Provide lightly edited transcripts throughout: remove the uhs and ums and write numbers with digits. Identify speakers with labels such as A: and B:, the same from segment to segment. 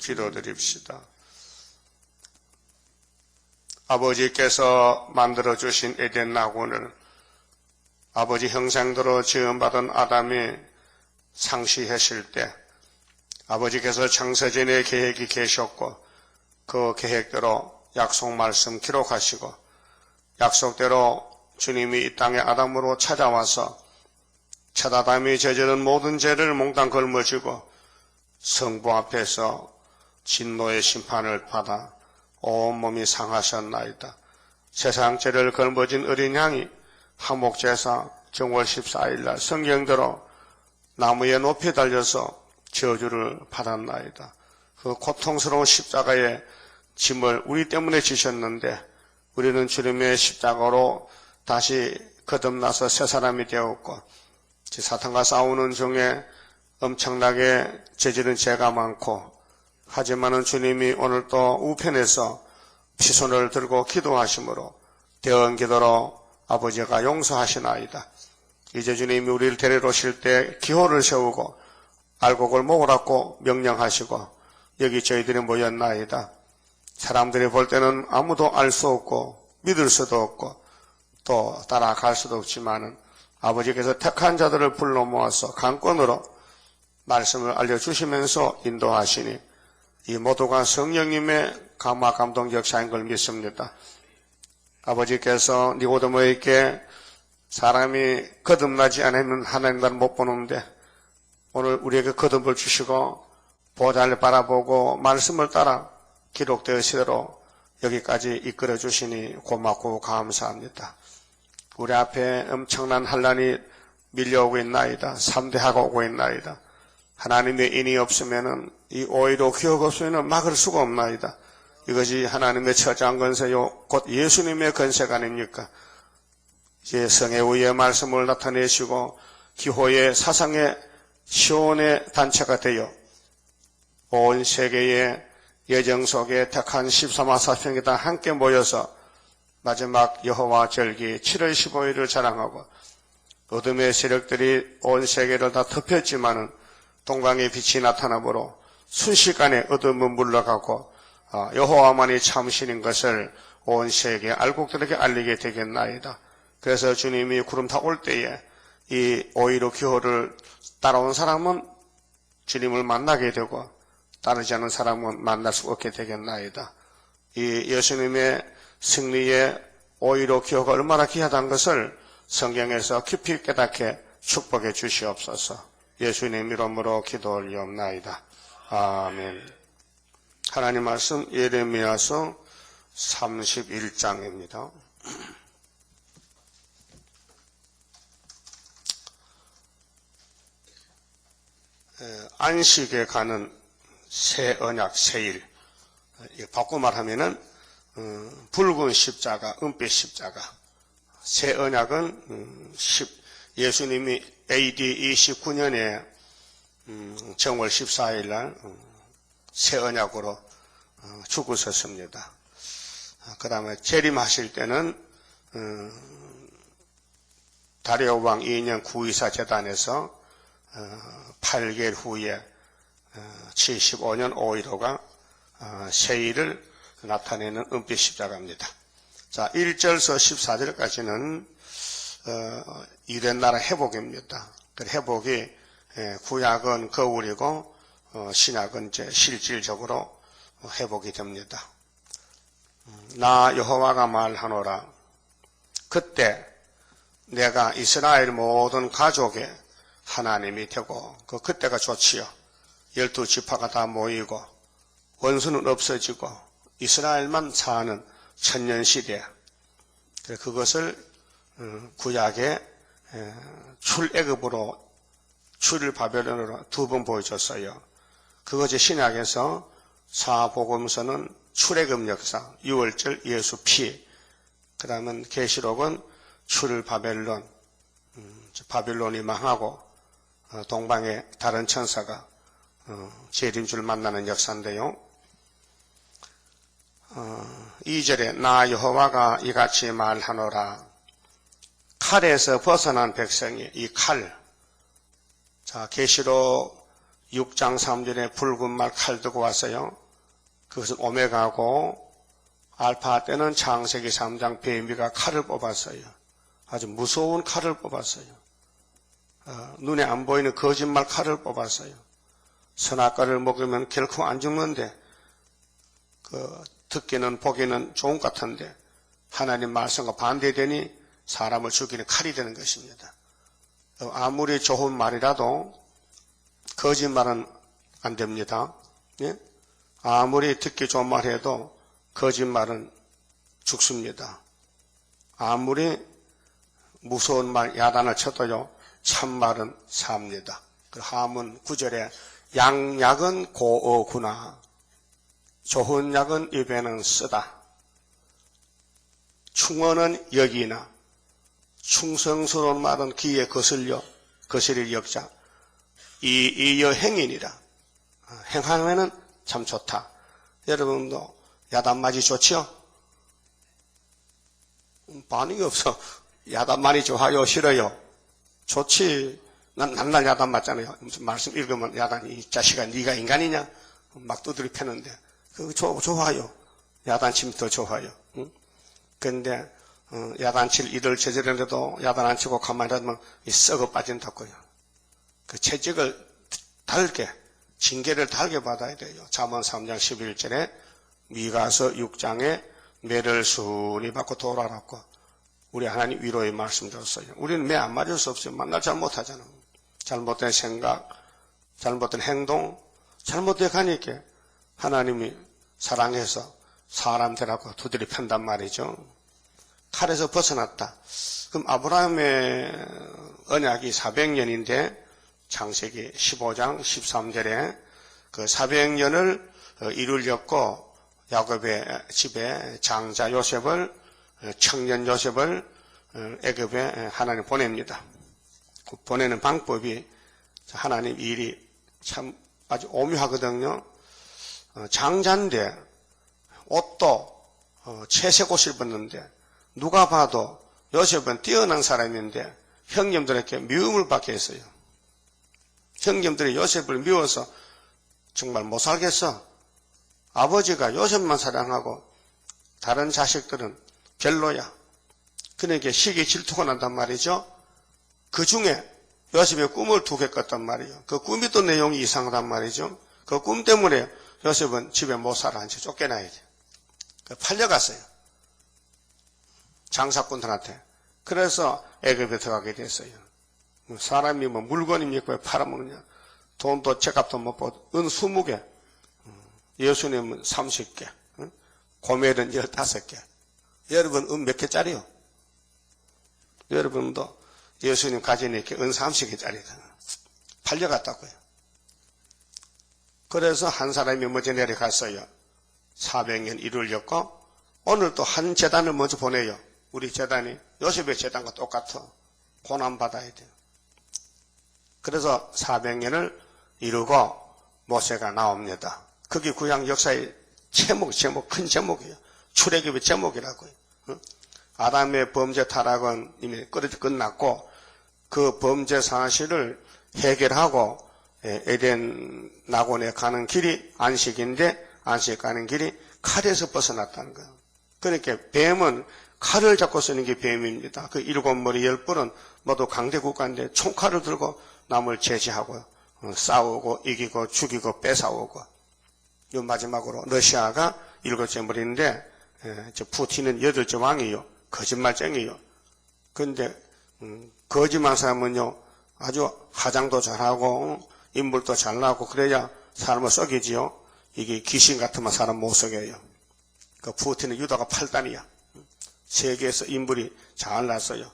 A: 기도드립시다. 아버지께서 만들어주신 에덴 나군을 아버지 형상대로 지음받은 아담이 상시하실 때 아버지께서 창세전에 계획이 계셨고 그 계획대로 약속 말씀 기록하시고 약속대로 주님이 이 땅에 아담으로 찾아와서 첫 아담이 저지른 모든 죄를 몽땅 걸머쥐고 성부 앞에서 진노의 심판을 받아 온몸이 상하셨나이다. 세상 죄를 걸머진 어린 양이 화목제사 정월 14일날 성경대로 나무에 높이 달려서 저주를 받았나이다. 그 고통스러운 십자가의 짐을 우리 때문에 지셨는데 우리는 주님의 십자가로 다시 거듭나서 새 사람이 되었고 사탄과 싸우는 중에 엄청나게 저지른 죄가 많고 하지만은 주님이 오늘 또 우편에서 피손을 들고 기도하심으로 대언 기도로 아버지가 용서하시나이다. 이제 주님이 우리를 데리러 오실 때 기호를 세우고 알곡을 먹으라고 명령하시고 여기 저희들이 모였나이다. 사람들이 볼 때는 아무도 알 수 없고 믿을 수도 없고 또 따라갈 수도 없지만은 아버지께서 택한 자들을 불러 모아서 강권으로 말씀을 알려주시면서 인도하시니 이 모두가 성령님의 감화 감동 역사인 걸 믿습니다. 아버지께서 니고데모에게 사람이 거듭나지 않으면 하나님을 못 보는데 오늘 우리에게 거듭을 주시고 보좌를 바라보고 말씀을 따라 기록되어시도록 여기까지 이끌어 주시니 고맙고 감사합니다. 우리 앞에 엄청난 환란이 밀려오고 있나이다. 삼대하고 오고 있나이다. 하나님의 인이 없으면은 이 오히려 기억 없으면은 막을 수가 없나이다. 이것이 하나님의 처장 건세요 곧 예수님의 건세가 아닙니까? 이제 성의 의의 말씀을 나타내시고 기호의 사상의 시온의 단체가 되어 온 세계의 예정 속에 택한 13만 4천이 다 함께 모여서 마지막 여호와 절기 7월 15일을 자랑하고 어둠의 세력들이 온 세계를 다 덮였지만은 동방의 빛이 나타나므로 순식간에 어둠은 물러가고 여호와만이 참신인 것을 온 세계 알곡들에게 알리게 되겠나이다. 그래서 주님이 구름 타고 올 때에 이 오히려 기호를 따라온 사람은 주님을 만나게 되고 따르지 않은 사람은 만날 수 없게 되겠나이다. 이 예수님의 승리의 오히려 기호가 얼마나 귀하다는 것을 성경에서 깊이 깨닫게 축복해 주시옵소서. 예수님 이름으로 기도 올리옵나이다. 아멘. 하나님 말씀 예레미야서 31장입니다. 안식에 가는 새 언약 새일, 바꿔 말하면은 붉은 십자가, 은빛 십자가. 새 언약은 예수님이 AD 29년에 정월 14일 날 새 언약으로 죽으셨습니다. 그 다음에 재림하실 때는 다리오 왕 2년 구이사 재단에서 8개월 후에 75년 5.15가 새일을 나타내는 은빛 십자가입니다. 자, 1절서 14절까지는 유대 나라 회복입니다. 그 회복이 구약은 거울이고 신약은 이제 실질적으로 회복이 됩니다. 나 여호와가 말하노라. 그때 내가 이스라엘 모든 가족의 하나님이 되고 그때가 좋지요. 12지파가 다 모이고 원수는 없어지고 이스라엘만 사는 천년시대. 그것을 구약의 출애굽으로 출바벨론으로 두 번 보여줬어요. 그것이 신약에서 사복음서는 출애굽 역사, 6월절 예수 피, 그 다음은 계시록은 출바벨론, 바벨론이 망하고 동방의 다른 천사가 재림주를 만나는 역사인데요. 2절에 나 여호와가 이같이 말하노라. 칼에서 벗어난 백성이 이 칼. 자, 계시록 6장 3절에 붉은 말 칼 들고 왔어요. 그것은 오메가고, 알파 때는 창세기 3장 뱀이가 칼을 뽑았어요. 아주 무서운 칼을 뽑았어요. 눈에 안 보이는 거짓말 칼을 뽑았어요. 선악과를 먹으면 결코 안 죽는데, 듣기는 보기는 좋은 것 같은데, 하나님 말씀과 반대되니 사람을 죽이는 칼이 되는 것입니다. 아무리 좋은 말이라도 거짓말은 안 됩니다. 예? 아무리 듣기 좋은 말해도 거짓말은 죽습니다. 아무리 무서운 말 야단을 쳐도요, 참말은 삽니다. 그 하문 9절에 양약은 고어구나. 좋은 약은 입에는 쓰다. 충언은 여기나. 충성스러운 말은 귀에 거슬릴 역자. 이여 행이니라. 행하면은 참 좋다. 여러분도 야단말이 좋지요? 반응이 없어. 야단말이 좋아요? 싫어요? 좋지. 난 맨날 야단 맞잖아요. 무슨 말씀 읽으면 야단, 이 자식아, 네가 인간이냐? 막 두드리 패는데. 그거 좋아요. 야단치면 더 좋아요. 응? 근데, 야단칠 이들 제절인데도 야단 안 치고 가만히 놔두면 썩어 빠진다고요. 그 채찍을 달게, 징계를 달게 받아야 돼요. 잠언 3장 11절에 미가서 6장에 매를 순히 받고 돌아라고 우리 하나님 위로의 말씀 줬어요. 우리는 매 안 맞을 수 없어요. 만날 잘못하잖아. 잘못된 생각, 잘못된 행동, 잘못돼 가니까 하나님이 사랑해서 사람 되라고 두드리 편단 말이죠. 칼에서 벗어났다. 그럼 아브라함의 언약이 400년인데 창세기 15장 13절에 그 400년을 이루려고 야곱의 집에 장자 요셉을, 청년 요셉을 애굽에 하나님 보냅니다. 그 보내는 방법이 하나님 일이 참 아주 오묘하거든요. 장자인데 옷도 채색 옷을 입었는데 누가 봐도 요셉은 뛰어난 사람인데 형님들에게 미움을 받게 했어요. 형님들이 요셉을 미워서 정말 못 살겠어. 아버지가 요셉만 사랑하고 다른 자식들은 별로야. 그러니까 시기 질투가 난단 말이죠. 그 중에 요셉의 꿈을 두 개 꿨단 말이에요. 그 꿈이 또 내용이 이상하단 말이죠. 그 꿈 때문에 요셉은 집에 못 살아. 이제 쫓겨나야지. 팔려갔어요. 장사꾼들한테. 그래서 애굽에 들어가게 됐어요. 사람이 뭐 물건입니까? 왜 팔아먹느냐. 돈도 제값도 못 받고 은 20개, 예수님은 30개, 고멜은 15개. 여러분 은 몇 개짜리요? 여러분도 예수님 가진 이렇게 은 30개짜리다. 팔려갔다고요. 그래서 한 사람이 먼저 내려갔어요. 400년 이루려고 오늘 또 한 재단을 먼저 보내요. 우리 재단이 요셉의 재단과 똑같아. 고난받아야 돼요. 그래서 400년을 이루고 모세가 나옵니다. 그게 구약 역사의 큰 제목이에요. 출애굽의 제목이라고요. 아담의 범죄 타락은 이미 끝났고 그 범죄 사실을 해결하고 에덴 낙원에 가는 길이 안식인데 안식 가는 길이 칼에서 벗어났다는 거예요. 그러니까 뱀은 칼을 잡고 쓰는 게 뱀입니다. 그 7머리 10뿔은 모두 강대국가인데 총칼을 들고 남을 제지하고 싸우고 이기고 죽이고 뺏어오고 요 마지막으로 러시아가 7째 머리인데 푸틴은 8째 왕이에요. 거짓말쟁이에요. 그런데 거짓말 사람은요 아주 화장도 잘하고 인물도 잘나고 그래야 사람을 속이지요. 이게 귀신 같으면 사람 못 속여요. 그 푸틴은 유다가 8단이야. 세계에서 인물이 잘 났어요.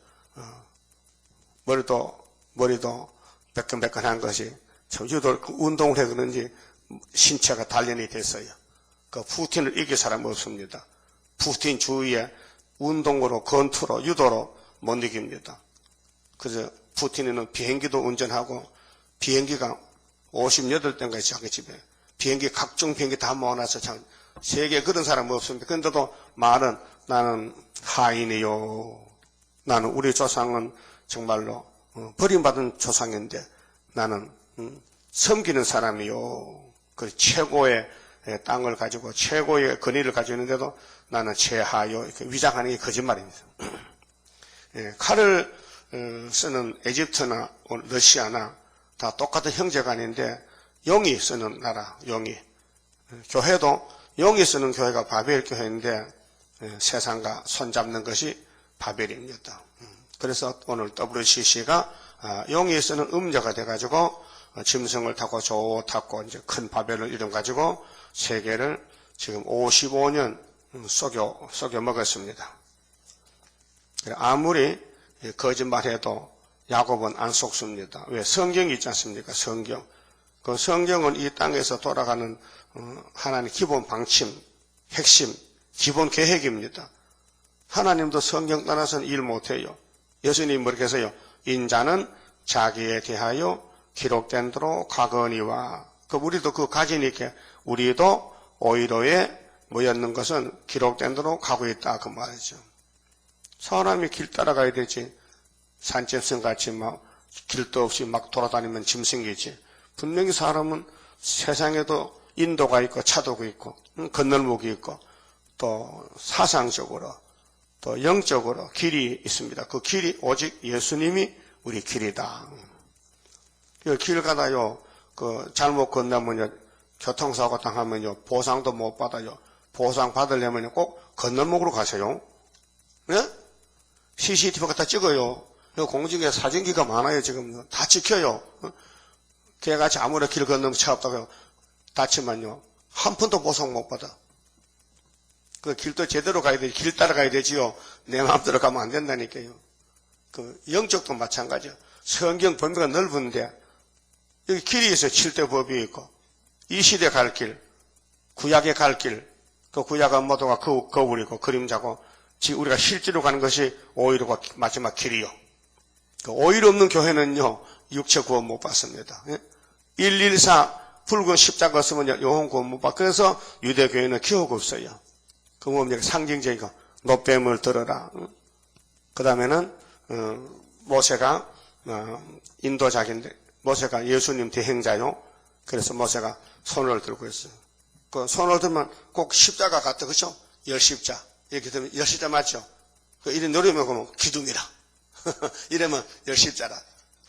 A: 머리도 매끈매끈한 것이 참 유도 운동을 해 그런지 신체가 단련이 됐어요. 그 푸틴을 이길 사람 없습니다. 푸틴 주위에 운동으로 권투로 유도로 못 이깁니다. 그래서 푸틴은 비행기도 운전하고 비행기가 58대인가 자기 집에 비행기 각종 비행기 다 모아놔서 참 세계에 그런 사람 없습니다. 그런데도 말은 나는 하인이요. 나는 우리 조상은 정말로 버림받은 조상인데 나는 섬기는 사람이요. 그 최고의 땅을 가지고 최고의 권위를 가지고 있는데도 나는 최하요. 이렇게 위장하는 게 거짓말입니다. 칼을 쓰는 에집트나 러시아나 다 똑같은 형제간인데 용이 쓰는 나라, 용이. 교회도 용이 쓰는 교회가 바벨 교회인데 세상과 손잡는 것이 바벨입니다. 그래서 오늘 WCC가 용이 쓰는 음녀가 돼가지고 짐승을 타고 탔고 이제 큰 바벨을 이름 가지고 세계를 지금 55년 속여 먹었습니다. 아무리 거짓말해도 야곱은 안 속습니다. 왜? 성경이 있지 않습니까? 성경. 그 성경은 이 땅에서 돌아가는 하나님의 기본 방침, 핵심, 기본 계획입니다. 하나님도 성경 따라서는 일 못해요. 예수님이 뭐렇게 해서요? 인자는 자기에 대하여 기록된 대로 가거니와. 우리도 그 가지니까 우리도 오히려에 모였는 것은 기록된 대로 가고 있다. 그 말이죠. 사람이 길 따라가야 되지. 산짐승 같이 막 길도 없이 막 돌아다니면 짐승이지. 분명히 사람은 세상에도 인도가 있고 차도가 있고 건널목이 있고 또 사상적으로 또 영적으로 길이 있습니다. 그 길이 오직 예수님이 우리 길이다. 길 가다요, 잘못 건너면요, 교통사고 당하면요, 보상도 못 받아요. 보상 받으려면 꼭 건널목으로 가세요. 네? CCTV 갖다 찍어요. 공중에 사진기가 많아요, 지금. 다 찍혀요. 걔같이 아무리 길 건너면 차 없다고 다치면요, 한 푼도 보상 못 받아. 그 길도 제대로 가야 되지, 길 따라가야 되지요. 내 마음대로 가면 안 된다니까요. 영적도 마찬가지요. 성경 범위가 넓은데, 여기 길이 있어요. 7대 법이 있고, 이 시대 갈 길, 구약에 갈 길, 그 구약은 모두가 거울이고 그림자고, 지금 우리가 실제로 가는 것이 오히려가 마지막 길이요. 그 오일 없는 교회는요, 육체 구원 못 받습니다. 114 붉은 십자가 쓰면 영혼 구원 못 받. 그래서 유대교회는 기호가 없어요. 그 뭐냐, 상징적이고 노뱀을 들어라. 그 다음에는 모세가 인도자인데 모세가 예수님 대행자요. 그래서 모세가 손을 들고 있어요. 그 손을 들면 꼭 십자가 같다, 그렇죠? 열십자. 이렇게 되면 열십자 맞죠? 이리 누르면 그러면 기둥이라. 이러면 열십자라.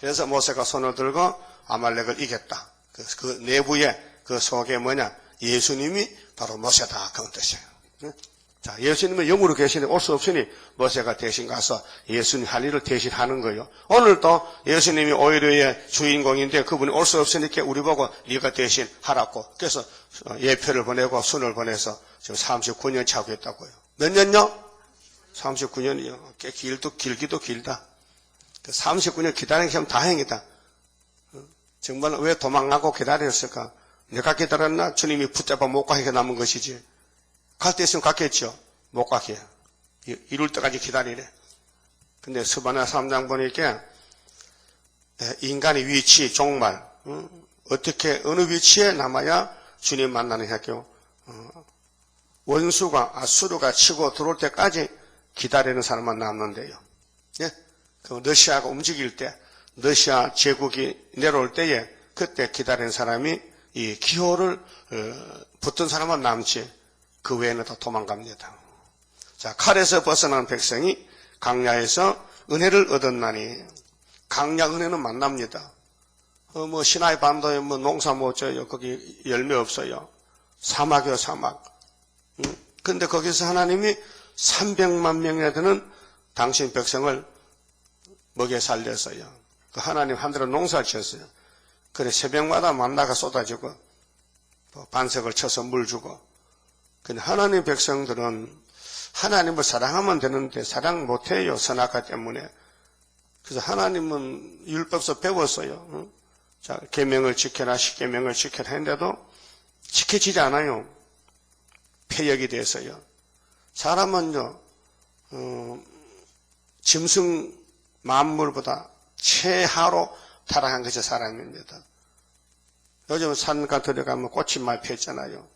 A: 그래서 모세가 손을 들고 아말렉을 이겼다. 그 내부에 그 속에 뭐냐? 예수님이 바로 모세다. 그런 뜻이에요. 자, 예수님은 영으로 계시는데 올 수 없으니 모세가 대신 가서 예수님 할 일을 대신 하는 거예요. 오늘도 예수님이 오히려의 주인공인데 그분이 올 수 없으니까 우리 보고 네가 대신 하라고. 그래서 예표를 보내고 순을 보내서 지금 39년 차고 있다고요. 몇 년요? 39년이요. 꽤 길기도 길다. 39년 기다리는 게 참 다행이다. 정말 왜 도망가고 기다렸을까? 내가 기다렸나? 주님이 붙잡아 못 가게 남은 것이지. 갈 때 있으면 갔겠죠. 못 가게. 이룰 때까지 기다리래. 근데 스바냐 3장 보니까 인간의 위치, 종말, 어떻게 어느 위치에 남아야 주님 만나는 학교. 원수가 아수르가 치고 들어올 때까지 기다리는 사람만 남는데요. 예? 그 러시아가 움직일 때, 러시아 제국이 내려올 때에 그때 기다리는 사람이 이 기호를 붙은 사람만 남지 그 외에는 다 도망갑니다. 자, 칼에서 벗어난 백성이 강야에서 은혜를 얻었나니 강야 은혜는 만납니다. 뭐 시나이 반도에 뭐 농사 못 져요. 거기 열매 없어요. 사막이요, 사막. 근데 거기서 하나님이 300만 명이나 되는 당신 백성을 먹여 살렸어요. 그 하나님 하늘에 농사를 지었어요. 그래 새벽마다 만나가 쏟아지고 반석을 쳐서 물 주고. 근데 하나님 백성들은 하나님을 사랑하면 되는데 사랑 못해요. 선악과 때문에. 그래서 하나님은 율법서 배웠어요. 자, 계명을 지켜라, 십계명을 지켜라 했는데도 지켜지지 않아요. 폐역이 돼서요. 사람은요, 짐승 만물보다 최하로 타락한 것이 사람입니다. 요즘 산가 들어가면 꽃이 많이 폈잖아요.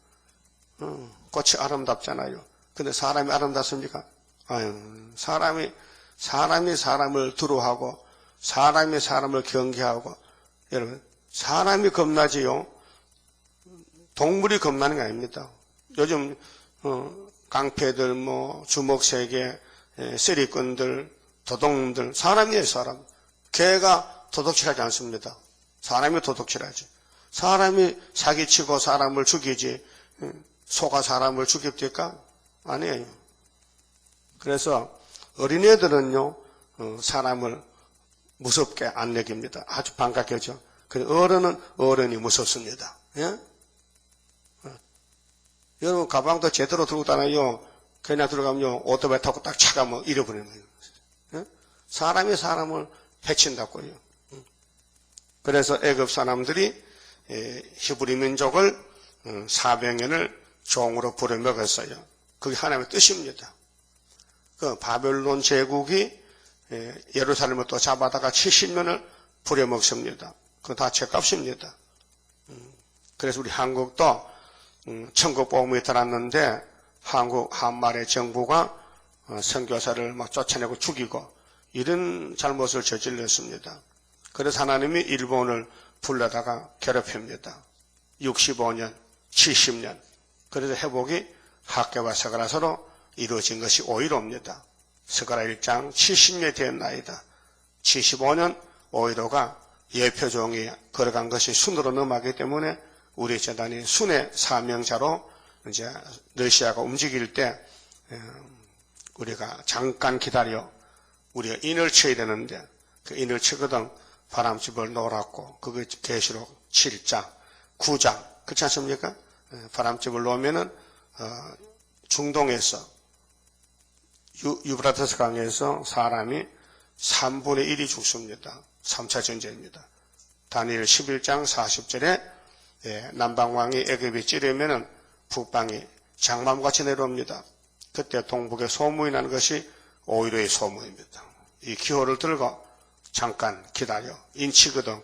A: 꽃이 아름답잖아요. 근데 사람이 아름답습니까? 아유, 사람이 사람을 두려워하고, 사람이 사람을 경계하고, 여러분, 사람이 겁나지요. 동물이 겁나는 게 아닙니다. 요즘 깡패들, 주먹세계, 쓰리꾼들, 도둑놈들, 사람이에요, 사람. 개가 도둑질하지 않습니다. 사람이 도둑질하지. 사람이 사기치고 사람을 죽이지, 소가 사람을 죽입니까? 아니에요. 그래서 어린애들은요, 사람을 무섭게 안 여깁니다. 아주 반갑게 하죠. 어른은 어른이 무섭습니다. 예? 여러분, 가방도 제대로 들고 다녀요. 그냥 들어가면요, 오토바이 타고 딱 차가면 잃어버리는 거예요. 예? 사람이 사람을 해친다고요. 그래서 애굽 사람들이 히브리 민족을 400년을 종으로 부려먹었어요. 그게 하나님의 뜻입니다. 그 바벨론 제국이 예루살렘을 또 잡아다가 70년을 부려먹습니다. 그거 다 죄값입니다. 그래서 우리 한국도 천국복음이 들었는데 한국 한말의 정부가 선교사를 막 쫓아내고 죽이고 이런 잘못을 저질렀습니다. 그래서 하나님이 일본을 불러다가 괴롭힙니다. 65년, 70년. 그래서 회복이 학교와 스가랴서로 이루어진 것이 오히려입니다. 스가랴 1장 70년 된 나이다. 75년 오히려가 예표종이 걸어간 것이 순으로 넘어가기 때문에 우리 재단이 순의 사명자로 이제 러시아가 움직일 때 우리가 잠깐 기다려 우리가 인을 쳐야 되는데 그 인을 치거든 바람집을 놓았고 그게 계시록 7장, 9장 그렇지 않습니까? 바람집을 놓으면은 중동에서 유브라테스 강에서 사람이 3분의 1이 죽습니다. 3차 전쟁입니다. 다니엘 11장 40절에 남방왕이 애굽에 찌르면은 북방이 장마같이 내려옵니다. 그때 동북에 소문이 나는 것이 오히려의 소문입니다. 이 기호를 들고 잠깐 기다려. 인치거든.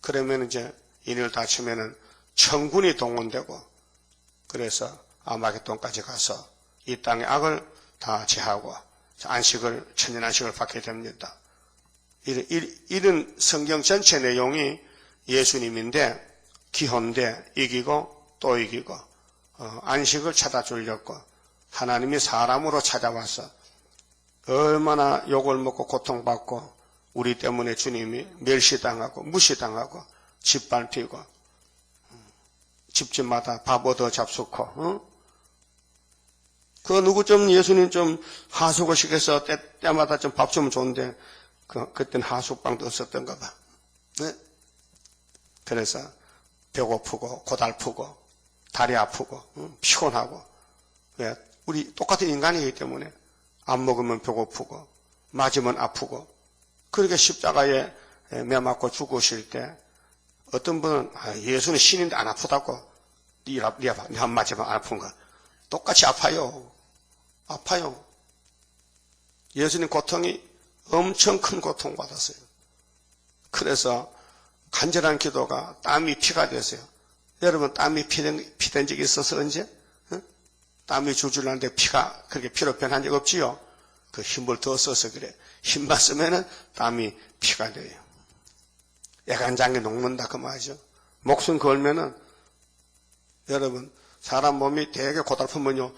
A: 그러면 이제 인을 다치면은 천군이 동원되고 그래서 아마겟돈까지 가서 이 땅의 악을 다 제하고 안식을, 천년 안식을 받게 됩니다. 이런 성경 전체 내용이 예수님인데 기호인데 이기고 또 이기고 안식을 찾아주려고 하나님이 사람으로 찾아와서 얼마나 욕을 먹고 고통받고 우리 때문에 주님이 멸시당하고 무시당하고 짓밟히고 집집마다 밥 얻어 잡수고 그 누구 좀 예수님 좀 하수구 시켜서 때마다 좀 밥 주면 좋은데 그때는 하숙방도 없었던가 봐. 네? 그래서 배고프고 고달프고 다리 아프고 피곤하고 왜? 우리 똑같은 인간이기 때문에 안 먹으면 배고프고 맞으면 아프고 그렇게 십자가에 매 맞고 죽으실 때 어떤 분은 예수는 신인데 안 아프다고 네 안 맞으면 안 아픈가 똑같이 아파요. 아파요. 예수님 고통이 엄청 큰 고통 받았어요. 그래서 간절한 기도가 땀이 피가 됐어요. 여러분 땀이 피된 적이 있어서 언제? 응? 땀이 줄줄 나는데 피가 그렇게 피로 변한 적 없지요? 그 힘을 더 써서 그래. 힘만 쓰면은 땀이 피가 돼요. 애간장에 녹는다 그 말이죠. 목숨 걸면은 여러분 사람 몸이 되게 고달프면요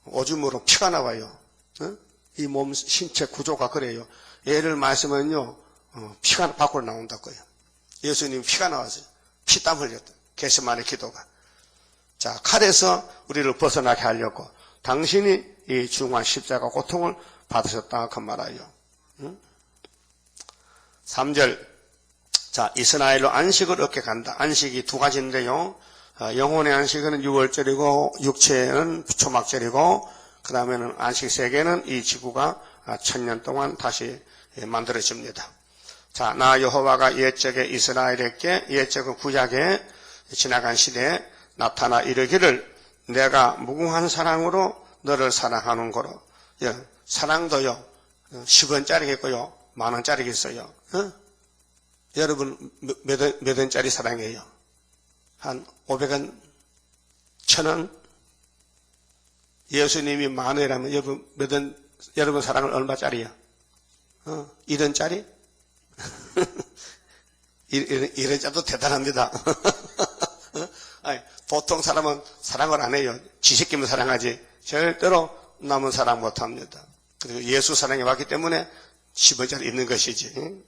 A: 오줌으로 피가 나와요. 응? 이 몸 신체 구조가 그래요. 예를 말씀은요 피가 밖으로 나온다고요. 예수님 피가 나왔어요. 피땀 흘렸다. 겟세마네 기도가. 자 칼에서 우리를 벗어나게 하려고 당신이 이 중한 십자가 고통을 받으셨다 그 말이에요. 응? 3절 자 이스라엘로 안식을 얻게 간다. 안식이 두 가지인데요. 영혼의 안식은 6월절이고 육체는 초막절이고 그 다음에는 안식 세계는 이 지구가 1000년 동안 다시 만들어집니다. 자, 나 여호와가 옛적에 이스라엘에게 옛적은 구약에 지나간 시대에 나타나 이르기를 내가 무궁한 사랑으로 너를 사랑하는 거로. 예, 사랑도요 10원짜리겠고요 만원짜리겠어요. 여러분 몇 원짜리 사랑이에요? 한 500원, 1000원? 예수님이 만원이라면 여러분 사랑은 얼마짜리야? 1원짜리? 이런 자도 대단합니다. 아니, 보통 사람은 사랑을 안 해요. 지 새끼만 사랑하지 절대로 남은 사랑 못합니다. 그리고 예수 사랑이 왔기 때문에 10원짜리 있는 것이지.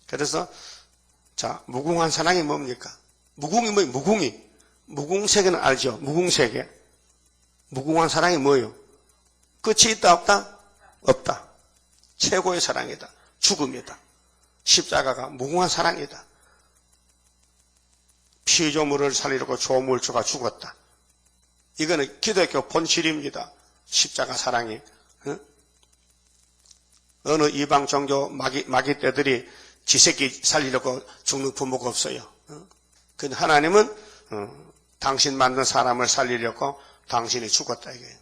A: 그래서 자, 무궁한 사랑이 뭡니까? 무궁이 뭐예요? 무궁세계는 알죠? 무궁세계. 무궁한 사랑이 뭐예요? 끝이 있다 없다? 없다. 최고의 사랑이다. 죽음이다. 십자가가 무궁한 사랑이다. 피조물을 살리려고 조물주가 죽었다. 이거는 기독교 본질입니다. 십자가 사랑이. 어느 이방 종교 마귀 떼들이 지새끼 살리려고 죽는 부모가 없어요. 근데 하나님은 당신 만든 사람을 살리려고 당신이 죽었다 이거예요.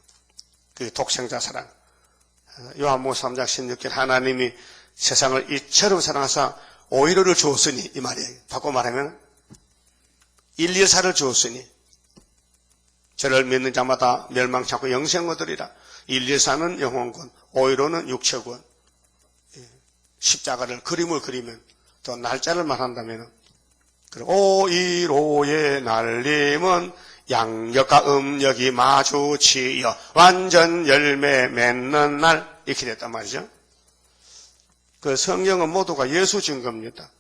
A: 그 독생자 사랑. 요한복음 3장 16절 하나님이 세상을 이처럼 사랑하사 오히려를 주었으니 이 말이에요. 바꿔 말하면 114를 주었으니 저를 믿는 자마다 멸망치 않고 영생을 얻으리라. 114는 영혼권, 오히려는 육체권. 십자가를 그림을 그리면 또 날짜를 말한다면 오이로의 날림은 양력과 음력이 마주치여 완전 열매 맺는 날 이렇게 됐단 말이죠. 그 성경은 모두가 예수 증거입니다.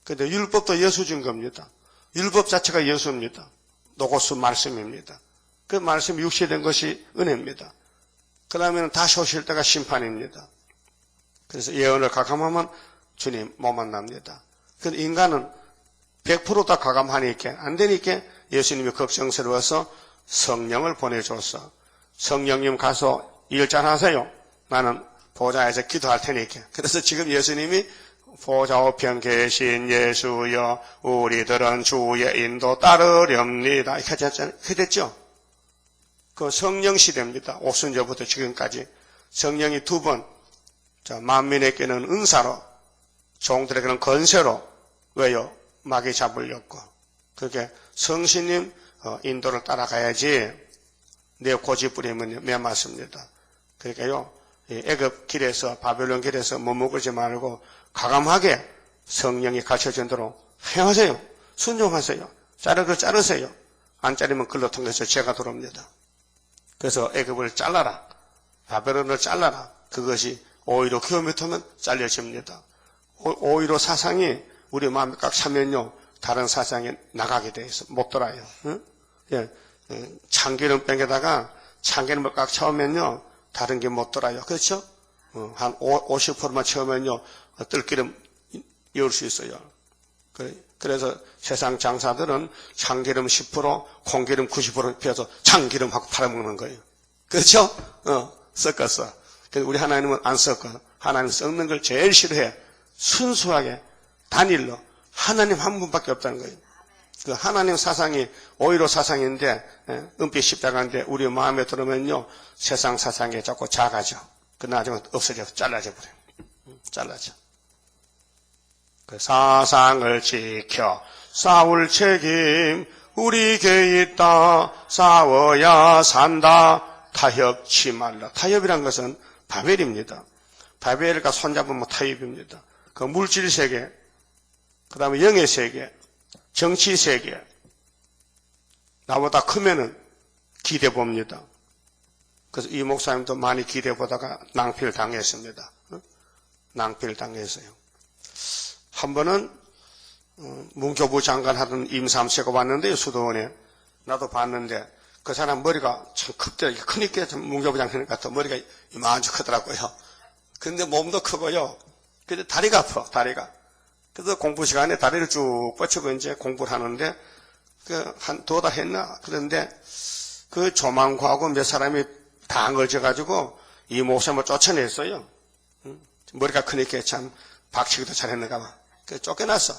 A: 근데 율법도 예수 증거입니다. 율법 자체가 예수입니다. 노고스 말씀입니다. 그 말씀이 육시된 것이 은혜입니다. 그 다음에는 다시 오실 때가 심판입니다. 그래서 예언을 가감하면 주님 못 만납니다. 근데 인간은 100% 다 가감하니까 안 되니까 예수님이 걱정스러워서 성령을 보내줘서 성령님 가서 일 잘하세요. 나는 보좌에서 기도할 테니까. 그래서 지금 예수님이 보좌 우편 계신 예수여 우리들은 주의 인도 따르렵니다. 이렇게 됐죠. 그 성령 시대입니다. 오순절부터 지금까지 성령이 두 번 만민에게는 은사로 종들에게는 건세로 왜요? 마귀 잡으려고. 그렇게 성신님 인도를 따라가야지 내 고집 부리면 매맞습니다. 그러니까요. 애굽 길에서 바벨론 길에서 머무르지 말고 가감하게 성령이 가르쳐준 대로 행하세요. 순종하세요. 자를 거 자르세요. 안 자르면 글로 통해서 죄가 들어옵니다. 그래서 애굽을 잘라라. 바벨론을 잘라라. 그것이 오히려 킬로미터면 잘려집니다. 오히려 사상이 우리 마음에 꽉 차면요. 다른 사상에 나가게 돼 있어. 못 돌아요. 응? 예. 참기름 뺑에다가 참기름을 꽉 채우면요. 다른 게 못 돌아요. 그렇죠? 한 50%만 채우면요. 뜰기름 이을 수 있어요. 그래서 세상 장사들은 참기름 10%, 콩기름 90% 피워서 참기름하고 팔아먹는 거예요. 그렇죠? 섞었어. 우리 하나님은 안 섞어. 하나님 섞는 걸 제일 싫어해. 순수하게 단일로 하나님 한 분밖에 없다는 거예요. 그 하나님 사상이 오히려 사상인데 은빛 십자가인데 우리 마음에 들으면요 세상 사상에 자꾸 작아져. 그 나중에 없어져 잘라져 버려. 잘라져. 그 사상을 지켜 싸울 책임 우리에게 있다. 싸워야 산다. 타협치 말라. 타협이란 것은 바벨입니다. 바벨과 손잡으면 타협입니다. 그 물질 세계, 그 다음에 영의 세계, 정치 세계, 나보다 크면은 기대 봅니다. 그래서 이 목사님도 많이 기대 보다가 낭패를 당했습니다. 낭패를 당했어요. 한 번은 문교부 장관 하던 임삼세가 왔는데요, 수도원에. 나도 봤는데 그 사람 머리가 참 크더라고요. 크니까 문교부 장관 같아. 머리가 이만큼 크더라고요. 근데 몸도 크고요. 근데 다리가 아파, 다리가. 그래서 공부 시간에 다리를 쭉 뻗치고 이제 공부를 하는데, 한 두어 달 했나? 그런데 그 조망구하고 몇 사람이 다 걸쳐가지고 이 목사님을 쫓아냈어요. 머리가 크니까 참 박치기도 잘했는가 봐. 그래서 쫓겨났어.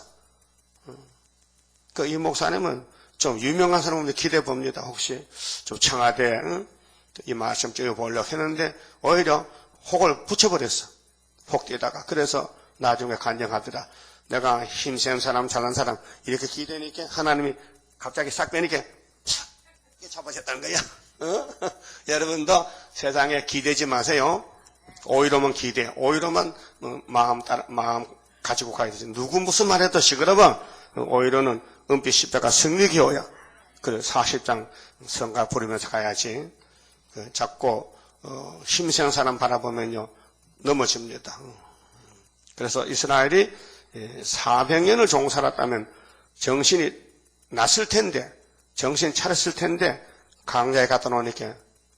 A: 그 이 목사님은 좀 유명한 사람을 기대해 봅니다. 혹시 좀 청와대, 이 말씀 찍어보려고 했는데 오히려 혹을 붙여버렸어. 혹 띄다가. 그래서 나중에 간증하더라. 내가 힘센 사람, 잘난 사람 이렇게 기대니까 하나님이 갑자기 싹 빼니까 촥 잡아줬다는 거야. 여러분도 세상에 기대지 마세요. 오히려만 기대, 오히려만 마음 가지고 가야 되지. 누구 무슨 말 해도 시끄러워. 오히려는 은빛 10배가 승리기호야. 그래 40장 성가 부르면서 가야지. 자꾸 힘센 사람 바라보면요 넘어집니다. 그래서 이스라엘이 400년을 종살았다면 정신이 났을 텐데, 정신 차렸을 텐데 강야에 갖다 놓으니까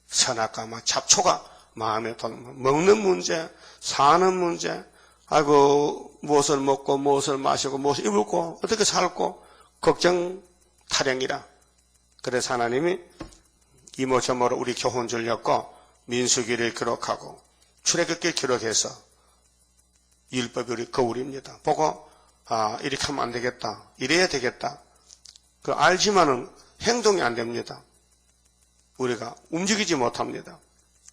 A: 선악과 막 잡초가 마음에 먹는 문제, 사는 문제, 아이고 무엇을 먹고 무엇을 마시고 무엇을 입을고 어떻게 살고 걱정 타령이라. 그래서 하나님이 이모저모로 우리 교훈 주려고 민수기를 기록하고 출애굽기를 기록해서 율법이 우리 거울입니다. 보고 이렇게 하면 안 되겠다, 이래야 되겠다. 그 알지만은 행동이 안 됩니다. 우리가 움직이지 못합니다.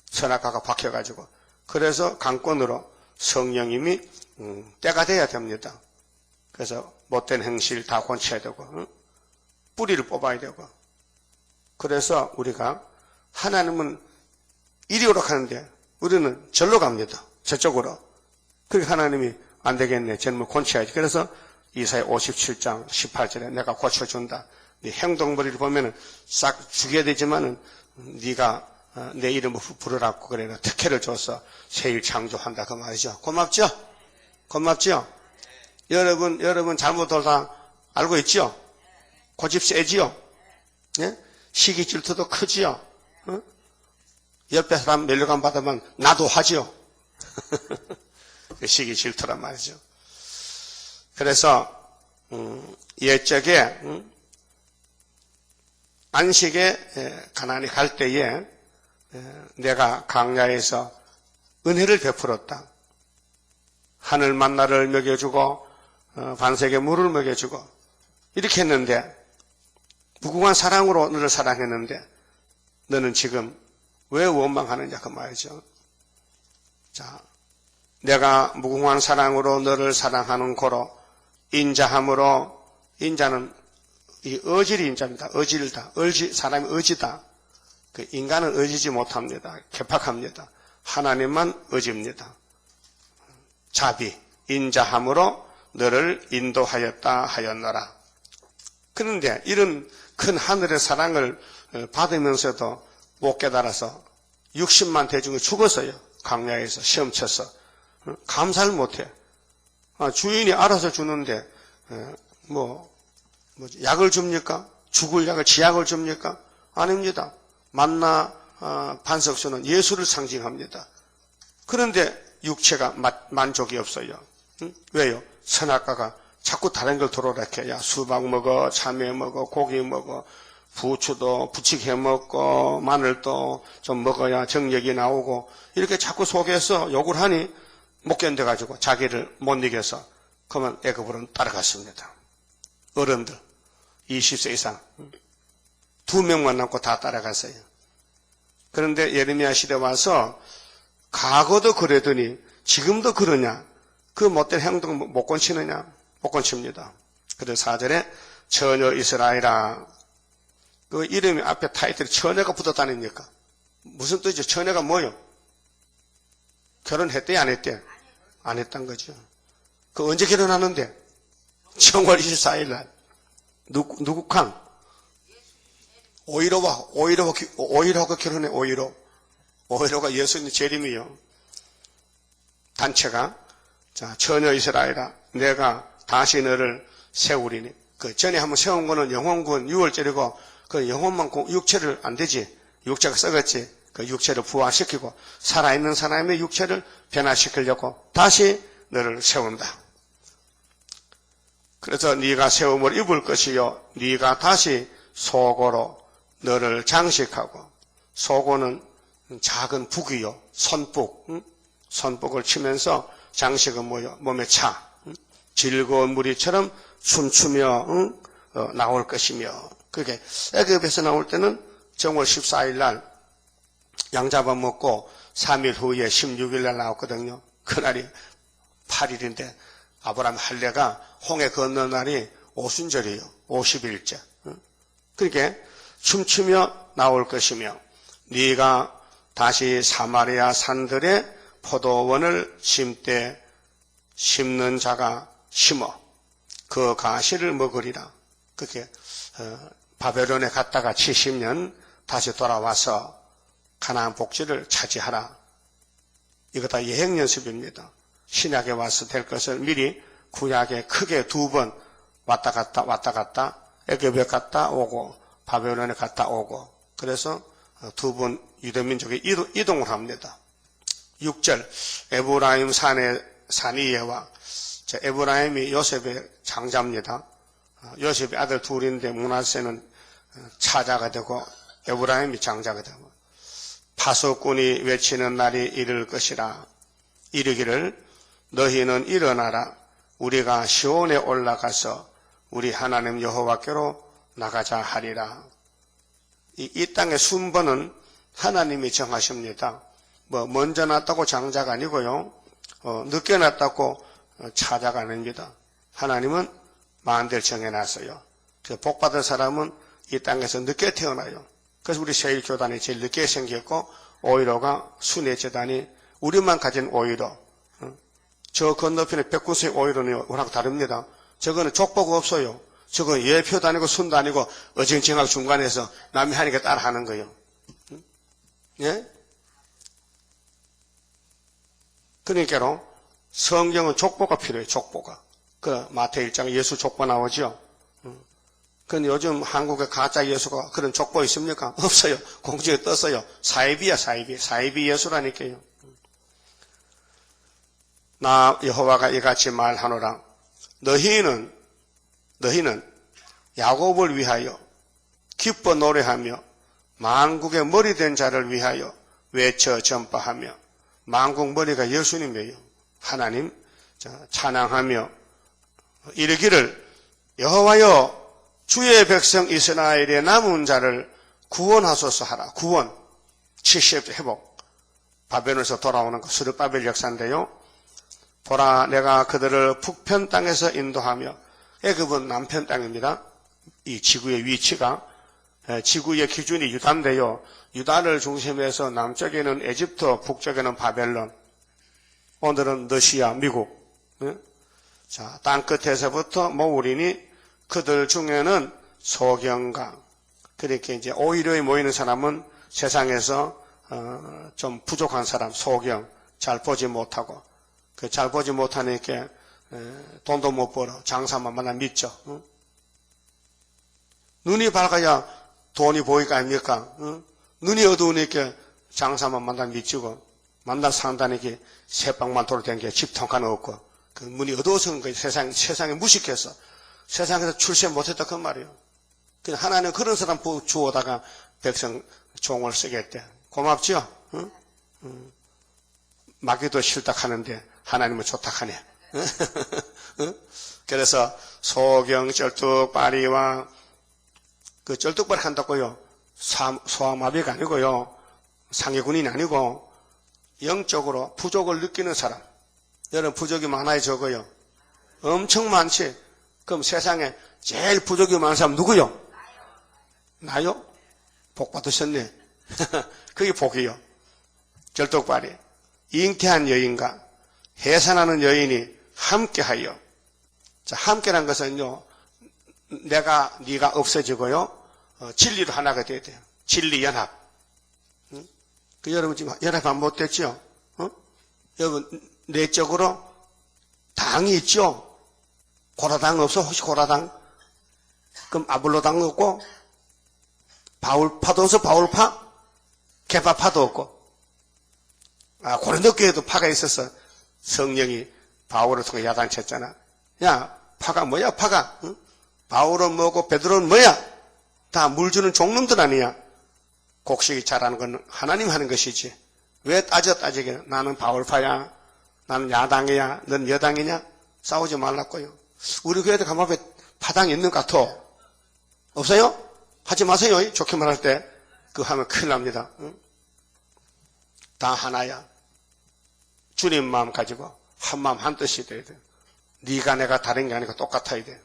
A: 선악과가 박혀가지고. 그래서 강권으로 성령님이 때가 돼야 됩니다. 그래서 못된 행실 다 고쳐야 되고 뿌리를 뽑아야 되고. 그래서 우리가 하나님은 이리 오라 하는데 우리는 절로 갑니다. 저쪽으로. 그러니까 하나님이 안 되겠네, 저놈을 고쳐야지. 그래서 이사야 57장 18절에 내가 고쳐준다. 네 행동머리를 보면은 싹 죽여야 되지만은 네가 내 이름을 부르라고 그래 특혜를 줘서 새일 창조한다 그 말이죠. 고맙죠? 고맙죠? 여러분 잘못 돌다 알고 있죠? 고집 세지요? 예? 시기 질투도 크지요? 옆에 사람 멸류관 받으면 나도 하지요? 시기 질투란 말이죠. 그래서 옛적에 안식에 가나안에 갈 때에 내가 광야에서 은혜를 베풀었다. 하늘 만나를 먹여주고 반석에 물을 먹여주고 이렇게 했는데 무궁한 사랑으로 너를 사랑했는데 너는 지금 왜 원망하느냐 그 말이죠. 자, 내가 무궁한 사랑으로 너를 사랑하는 고로 인자함으로, 인자는 이 어질이 인자입니다. 어질다. 사람이 의지다. 그 인간은 의지지 못합니다. 개팍합니다. 하나님만 의지입니다. 자비, 인자함으로 너를 인도하였다 하였노라. 그런데 이런 큰 하늘의 사랑을 받으면서도 못 깨달아서 60만 대중이 죽었어요. 광야에서 시험 쳐서. 감사를 못해. 주인이 알아서 주는데 약을 줍니까? 죽을 약을 지약을 줍니까? 아닙니다. 만나 반석수는 예수를 상징합니다. 그런데 육체가 만족이 없어요. 왜요? 선악과가 자꾸 다른 걸 들어오라게. 야, 수박 먹어, 참외 먹어, 고기 먹어, 부추도 부치게 먹고 마늘도 좀 먹어야 정력이 나오고 이렇게 자꾸 속에서 욕을 하니 못 견뎌가지고 자기를 못 이겨서 그러면 애굽으로 따라갔습니다. 어른들 20세 이상 2명만 남고 다 따라갔어요. 그런데 예레미야 시대 와서 과거도 그러더니 지금도 그러냐? 그 못된 행동 못 고치느냐? 못 고칩니다. 그래서 4절에 처녀 이스라엘아, 그 이름이 앞에 타이틀이 처녀가 붙었다니까 무슨 뜻이죠? 처녀가 뭐요? 결혼했대 안 했대? 안 했단 거죠. 그 언제 결혼하는데? 정월 24일 날. 누구 강? 오이로가 결혼해, 오이로가 예수님 재림이요. 단체가, 자, 처녀 이스라엘아, 내가 다시 너를 세우리니. 그 전에 한번 세운 거는 영혼군 6월절이고, 그 영혼만 육체를 안 되지. 육체가 썩었지. 그 육체를 부활시키고, 살아있는 사람의 육체를 변화시키려고 다시 너를 세운다. 그래서 네가 세움을 입을 것이요, 네가 다시 속으로 너를 장식하고, 속어는 작은 북이요, 선북, 선북을 치면서 장식은 뭐요? 몸에 차, 즐거운 무리처럼 춤추며 나올 것이며. 그게 애굽에서 나올 때는 정월 14일 날 양 잡아먹고 3일 후에 16일 날 나왔거든요. 그날이 8일인데 아브라함 할례가 홍해 건너 날이 오순절이에요. 50일째. 그러니까 춤추며 나올 것이며 네가 다시 사마리아 산들의 포도원을 심되 심는 자가 심어 그 가시를 먹으리라. 그렇게 바벨론에 갔다가 70년 다시 돌아와서 가나안 복지를 차지하라. 이거 다 여행 연습입니다. 신약에 와서 될 것을 미리 구약에 크게 2번 왔다 갔다 애굽에 갔다 오고 바벨론에 갔다 오고 그래서 2번 유대민족이 이동을 합니다. 6절 에브라임 산이에와 에브라임이 요셉의 장자입니다. 요셉의 아들 둘인데 므낫세는 차자가 되고 에브라임이 장자가 되고 파수꾼이 외치는 날이 이를 것이라. 이르기를 너희는 일어나라 우리가 시온에 올라가서 우리 하나님 여호와께로 나가자 하리라. 이 땅의 순번은 하나님이 정하십니다. 먼저 났다고 장자가 아니고요. 늦게 났다고 차자가 아닙니다. 하나님은 만대를 정해놨어요. 복 받을 사람은 이 땅에서 늦게 태어나요. 그래서 우리 세일교단이 제일 늦게 생겼고 오이로가 순회재단이 우리만 가진 오이로. 저 건너편에 백구수의 오이로는 워낙 다릅니다. 저거는 족보가 없어요. 저거 예표도 아니고 순도 아니고 어징징하고 중간에서 남이 하니까 따라 하는 거예요. 예? 그러니까로 성경은 족보가 필요해요. 족보가. 그 마태 1장에 예수 족보 나오죠. 근데 요즘 한국에 가짜 예수가 그런 족보 있습니까? 없어요. 공중에 떴어요. 사이비야 사이비 예수라니까요. 나 여호와가 이같이 말하노라. 너희는 야곱을 위하여 기뻐 노래하며 만국의 머리 된 자를 위하여 외쳐 전파하며 만국 머리가 예수님이에요. 하나님 찬양하며 이르기를 여호와여 주의 백성 이스라엘의 남은 자를 구원하소서 하라. 구원 70 회복. 바벨론에서 돌아오는 거 스룹바벨 역사인데요. 보라 내가 그들을 북편 땅에서 인도하며 애굽은 남편 땅입니다. 이 지구의 위치가 지구의 기준이 유다인데요. 유다를 중심해서 남쪽에는 에집트, 북쪽에는 바벨론. 오늘은 러시아, 미국. 자, 땅끝에서부터 모으리니 그들 중에는 소경강. 그렇게 이제 오히려 모이는 사람은 세상에서 좀 부족한 사람, 소경, 잘 보지 못하고 그 잘 보지 못하니까 돈도 못 벌어. 장사만 만나 믿죠. 눈이 밝아야 돈이 보이까 아닙니까? 눈이 어두우니까 장사만 만나 믿지고 만나 산다니까 새방만 돌아다니까 집통 하나 없고 그 문이 어두워서 그런 거예요. 세상에 무식해서 세상에서 출세 못했다 그 말이에요. 그냥 하나님 그런 사람 주어다가 백성 종을 쓰겠대. 고맙죠? 마귀도 싫다 하는데 하나님은 좋다 하네. 그래서 소경 쩔뚝바리와 그 쩔뚝바리 한다고요. 소아마비가 아니고요. 상해군인이 아니고 영적으로 부족을 느끼는 사람. 여러분 부족이 많아요 적어요? 엄청 많지. 그럼 세상에 제일 부족이 많은 사람 누구요? 나요? 복 받으셨네. 그게 복이요. 쩔뚝바리. 잉태한 여인과 해산하는 여인이 함께하여. 자, 함께란 것은요, 네가 없어지고요, 진리로 하나가 돼야 돼요. 진리 연합. 그 여러분 지금 연합 안 못됐죠? 여러분 내적으로 당이 있죠? 고라당 없어? 혹시 고라당? 그럼 아볼로당 없고, 바울파도 없어? 바울파? 개파파도 없고. 고린도 교회도 파가 있어서 성령이 바울을 통해 야단쳤잖아. 야, 파가 뭐야, 파가? 응? 바울은 뭐고 베드로는 뭐야? 다 물 주는 종놈들 아니야. 곡식이 자라는 건 하나님 하는 것이지. 왜 따지게 나는 바울파야, 나는 야당이야, 넌 여당이냐? 싸우지 말라고요. 우리 교회도 가만히 파당이 있는 것 같아. 없어요? 하지 마세요. 좋게 말할 때. 그거 하면 큰일 납니다. 응? 다 하나야. 주님 마음 가지고 한 마음 한 뜻이 돼야 돼. 네가 내가 다른 게 아니고 똑같아야 돼.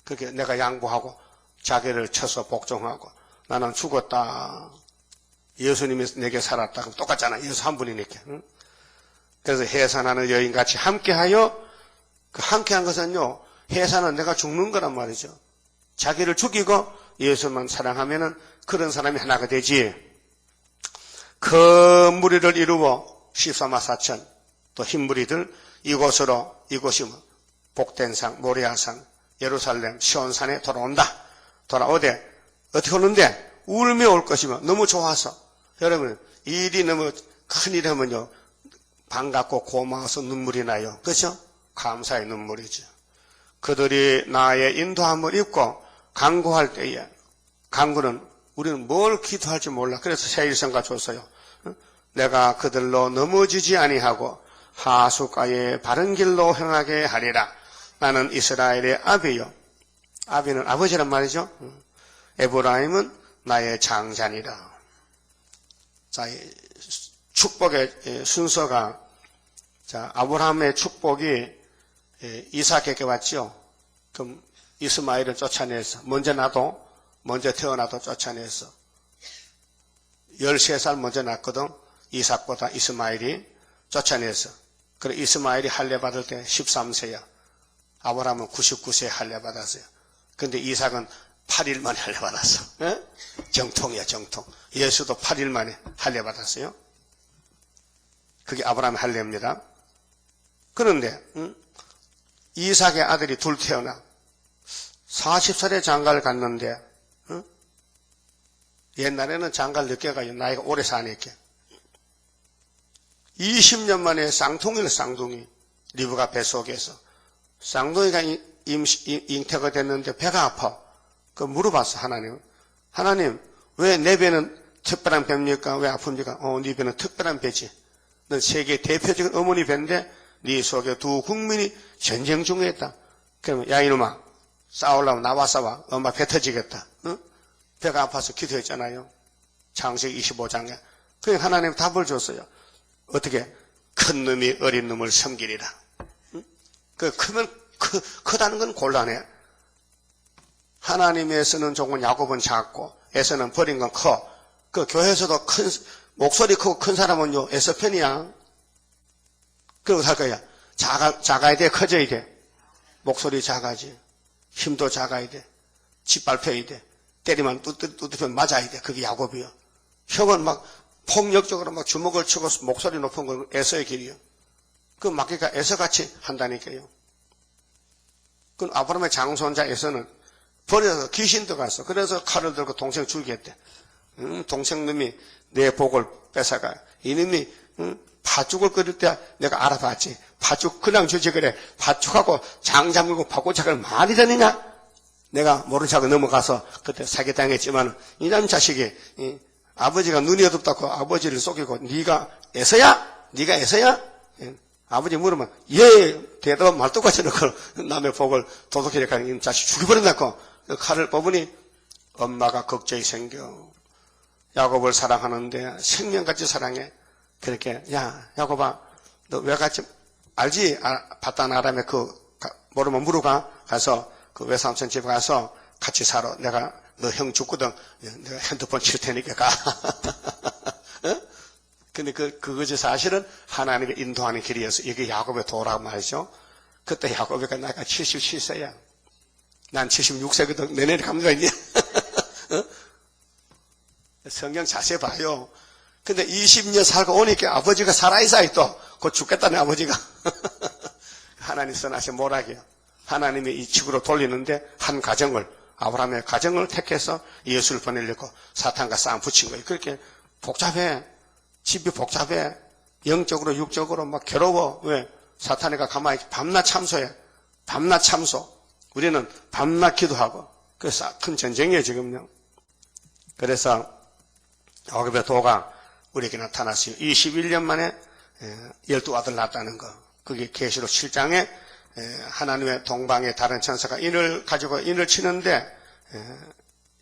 A: 그렇게 내가 양보하고 자기를 쳐서 복종하고 나는 죽었다. 예수님이 내게 살았다. 그럼 똑같잖아. 예수 한 분이니까. 응? 그래서 해산하는 여인같이 함께하여 그 함께한 것은요, 해산은 내가 죽는 거란 말이죠. 자기를 죽이고 예수만 사랑하면은 그런 사람이 하나가 되지. 그 무리를 이루어 14만 4천 또 흰무리들 이곳이 복된 산, 모리아산, 예루살렘, 시온산에 돌아온다. 돌아오되 어떻게 오는데? 울며 올 것이며 너무 좋아서. 여러분, 일이 너무 큰일 하면요, 반갑고 고마워서 눈물이 나요. 그렇죠? 감사의 눈물이죠. 그들이 나의 인도함을 입고 간구할 때에, 간구는 우리는 뭘 기도할지 몰라. 그래서 세일성가 줬어요. 내가 그들로 넘어지지 아니하고 하숫가의 바른 길로 행하게 하리라. 나는 이스라엘의 아비요. 아비는 아버지란 말이죠. 에브라임은 나의 장자니라. 자, 축복의 순서가, 자, 아브라함의 축복이 이삭에게 왔죠. 그럼 이스마엘을 쫓아내서, 먼저 태어나도 쫓아내서, 13살 먼저 낳거든. 이삭보다 이스마엘이 쫓아내서. 그래, 이스마엘이 할례 받을 때 13세야. 아브라함은 99세에 할례 받았어요. 근데 이삭은 8일 만에 할례 받았어. 에? 정통이야, 정통. 예수도 8일 만에 할례 받았어요. 그게 아브라함의 할례입니다. 그런데 이삭의 아들이 둘 태어나 40살에 장가를 갔는데, 옛날에는 장가를 늦게 가요. 나이가 오래 사니까. 20년 만에 쌍둥이 리브가 뱃속에서. 쌍둥이가 잉태가 됐는데 배가 아파. 그 물어봤어, 하나님, 왜 내 배는 특별한 배입니까? 왜 아픕니까? 네 배는 특별한 배지. 넌 세계 대표적인 어머니 배인데 네 속에 두 국민이 전쟁 중에 있다. 그러면 야 이놈아, 싸우려면 나와 싸워. 엄마 배 터지겠다. 응? 배가 아파서 기도했잖아요. 창세기 25장에. 그러니까 하나님 답을 줬어요. 어떻게? 큰 놈이 어린 놈을 섬기리라. 응? 크다는 건 곤란해. 하나님에서는 조금 야곱은 작고 에서는 버린 건 커. 그 교회에서도 목소리 크고 큰 사람은요 에서 편이야. 그러고 살 거야. 작아야 돼, 커져야 돼. 목소리 작아지. 힘도 작아야 돼. 짓밟혀야 돼. 때리면 뚜드리면 맞아야 돼. 그게 야곱이요. 형은 막 폭력적으로 막 주먹을 치고 목소리 높은 건 에서의 길이요. 그 막기가 에서같이 한다니까요. 그 아브라함의 장손자 에서는 버려서 귀신도 갔어. 그래서 칼을 들고 동생 죽이겠대. 동생 놈이 내 복을 뺏어가. 이놈이 팥죽을 끓일 때 내가 알아봤지. 팥죽 그냥 주지 그래. 팥죽하고 장 잠글고 팥고작을 많이 다니냐? 내가 모른 척하고 넘어가서 그때 사기당했지만 이놈 자식이 아버지가 눈이 어둡다고 아버지를 속이고 네가 에서야? 네가 에서야? 아버지 물으면 예 대답은 말뚝같이 넣고 남의 복을 도둑이니까 이 자식 죽여버린다고 칼을 뽑으니 엄마가 걱정이 생겨. 야곱을 사랑하는데 생명같이 사랑해. 그렇게 야 야곱아 너 왜 같이 알지? 바단 아람에 모르면 물어가 가서 그 외삼촌 집에 가서 같이 살아. 내가 너 형 죽거든. 내가 핸드폰 칠 테니까 가. 어? 근데 그것이 사실은 하나님의 인도하는 길이어서 이게 야곱의 도라고 말이죠. 그때 야곱이가 나이가 77세야. 난 76세거든. 내년에 감기가 있냐? 어? 성경 자세히 봐요. 근데 20년 살고 오니까 아버지가 살아있어요 또. 곧 죽겠다네 아버지가. 하나님 선하신 모락이요. 하나님이 이 지구로 돌리는데 한 가정을, 아브라함의 가정을 택해서 예수를 보내려고 사탄과 싸움 붙인 거예요. 그렇게 복잡해. 집이 복잡해. 영적으로 육적으로 막 괴로워. 왜? 사탄이가 가만히 밤낮 참소해. 밤낮 참소. 우리는 밤낮 기도하고. 그래서 큰 전쟁이에요 지금요. 그래서 야곱의 도가 우리에게 나타났어요. 21년 만에 12아들 낳았다는 거. 그게 계시록 7장에 하나님의 동방의 다른 천사가 인을 가지고 인을 치는데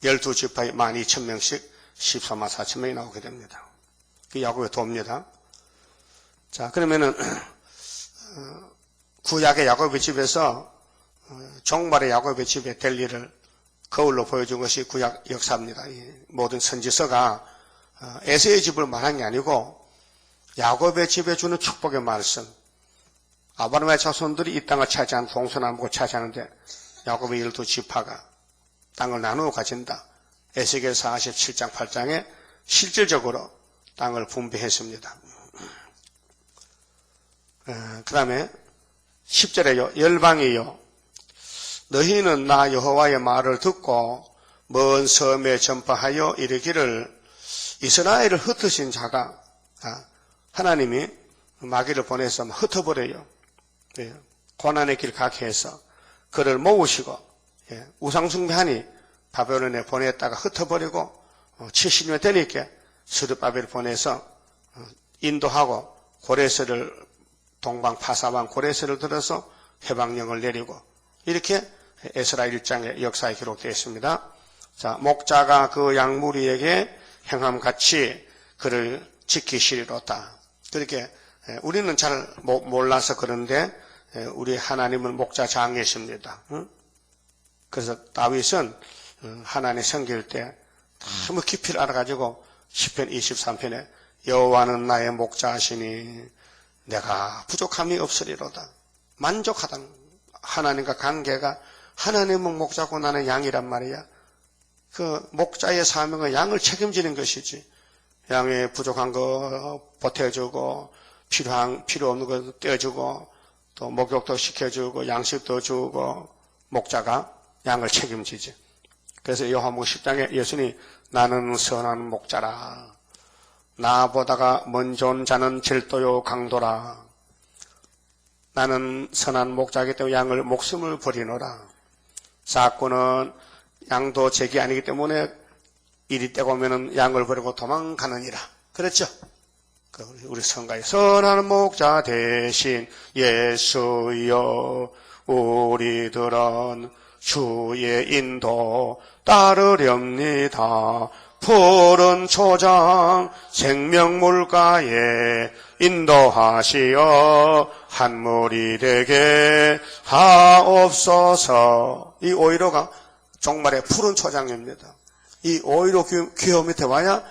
A: 12지파에 12,000명씩 14만 4천 명이 나오게 됩니다. 그게 야곱의 도입니다. 자, 그러면은 구약의 야곱의 집에서 종말의 야곱의 집에 될 일을 거울로 보여준 것이 구약 역사입니다. 이 모든 선지서가 에서의 집을 말한 게 아니고 야곱의 집에 주는 축복의 말씀, 아브라함의 자손들이 이 땅을 차지한 동서남북을 차지하는데 야곱의 12지파가 땅을 나누어 가진다. 에스겔 47장 8장에 실질적으로 땅을 분배했습니다. 그 다음에 10절에요. 열방이요. 너희는 나 여호와의 말을 듣고 먼 섬에 전파하여 이르기를 이스라엘을 흩으신 자가 하나님이 마귀를 보내서 흩어버려요. 고난의 길 가게 해서 그를 모으시고 우상숭배하니 바벨론에 보냈다가 흩어버리고 70년 되니까 스룹바벨을 보내서 인도하고 고레스를 동방 파사왕 고레스를 들어서 해방령을 내리고 이렇게 에스라 1장의 역사에 기록되어 있습니다. 자, 목자가 그 양무리에게 행함같이 그를 지키시리로다. 그렇게 우리는 잘 몰라서 그런데 우리 하나님은 목자 장이십니다. 그래서 다윗은 하나님 섬길 때 너무 깊이를 알아가지고 시편 23편에 여호와는 나의 목자시니 내가 부족함이 없으리로다. 만족하다는 하나님과 관계가 하나님은 목자고 나는 양이란 말이야. 그 목자의 사명은 양을 책임지는 것이지. 양의 부족한 거 보태주고 필요 없는 거 떼어주고 또 목욕도 시켜주고 양식도 주고 목자가 양을 책임지지. 그래서 요한복음 10장에 예수님이 나는 선한 목자라. 나보다가 먼저 온 자는 질도요 강도라. 나는 선한 목자이기 때문에 양을 목숨을 버리노라. 사건은 양도 제기 아니기 때문에 일이 때가 오면은 양을 버리고 도망가느니라. 그랬죠? 우리 성가에 선한 목자 대신 예수여 우리들은 주의 인도 따르렵니다. 푸른 초장 생명물가에 인도하시어 한 무리 되게 하옵소서. 이 오이로가 종말의 푸른 초장입니다. 이 오이로 귀호 밑에 와야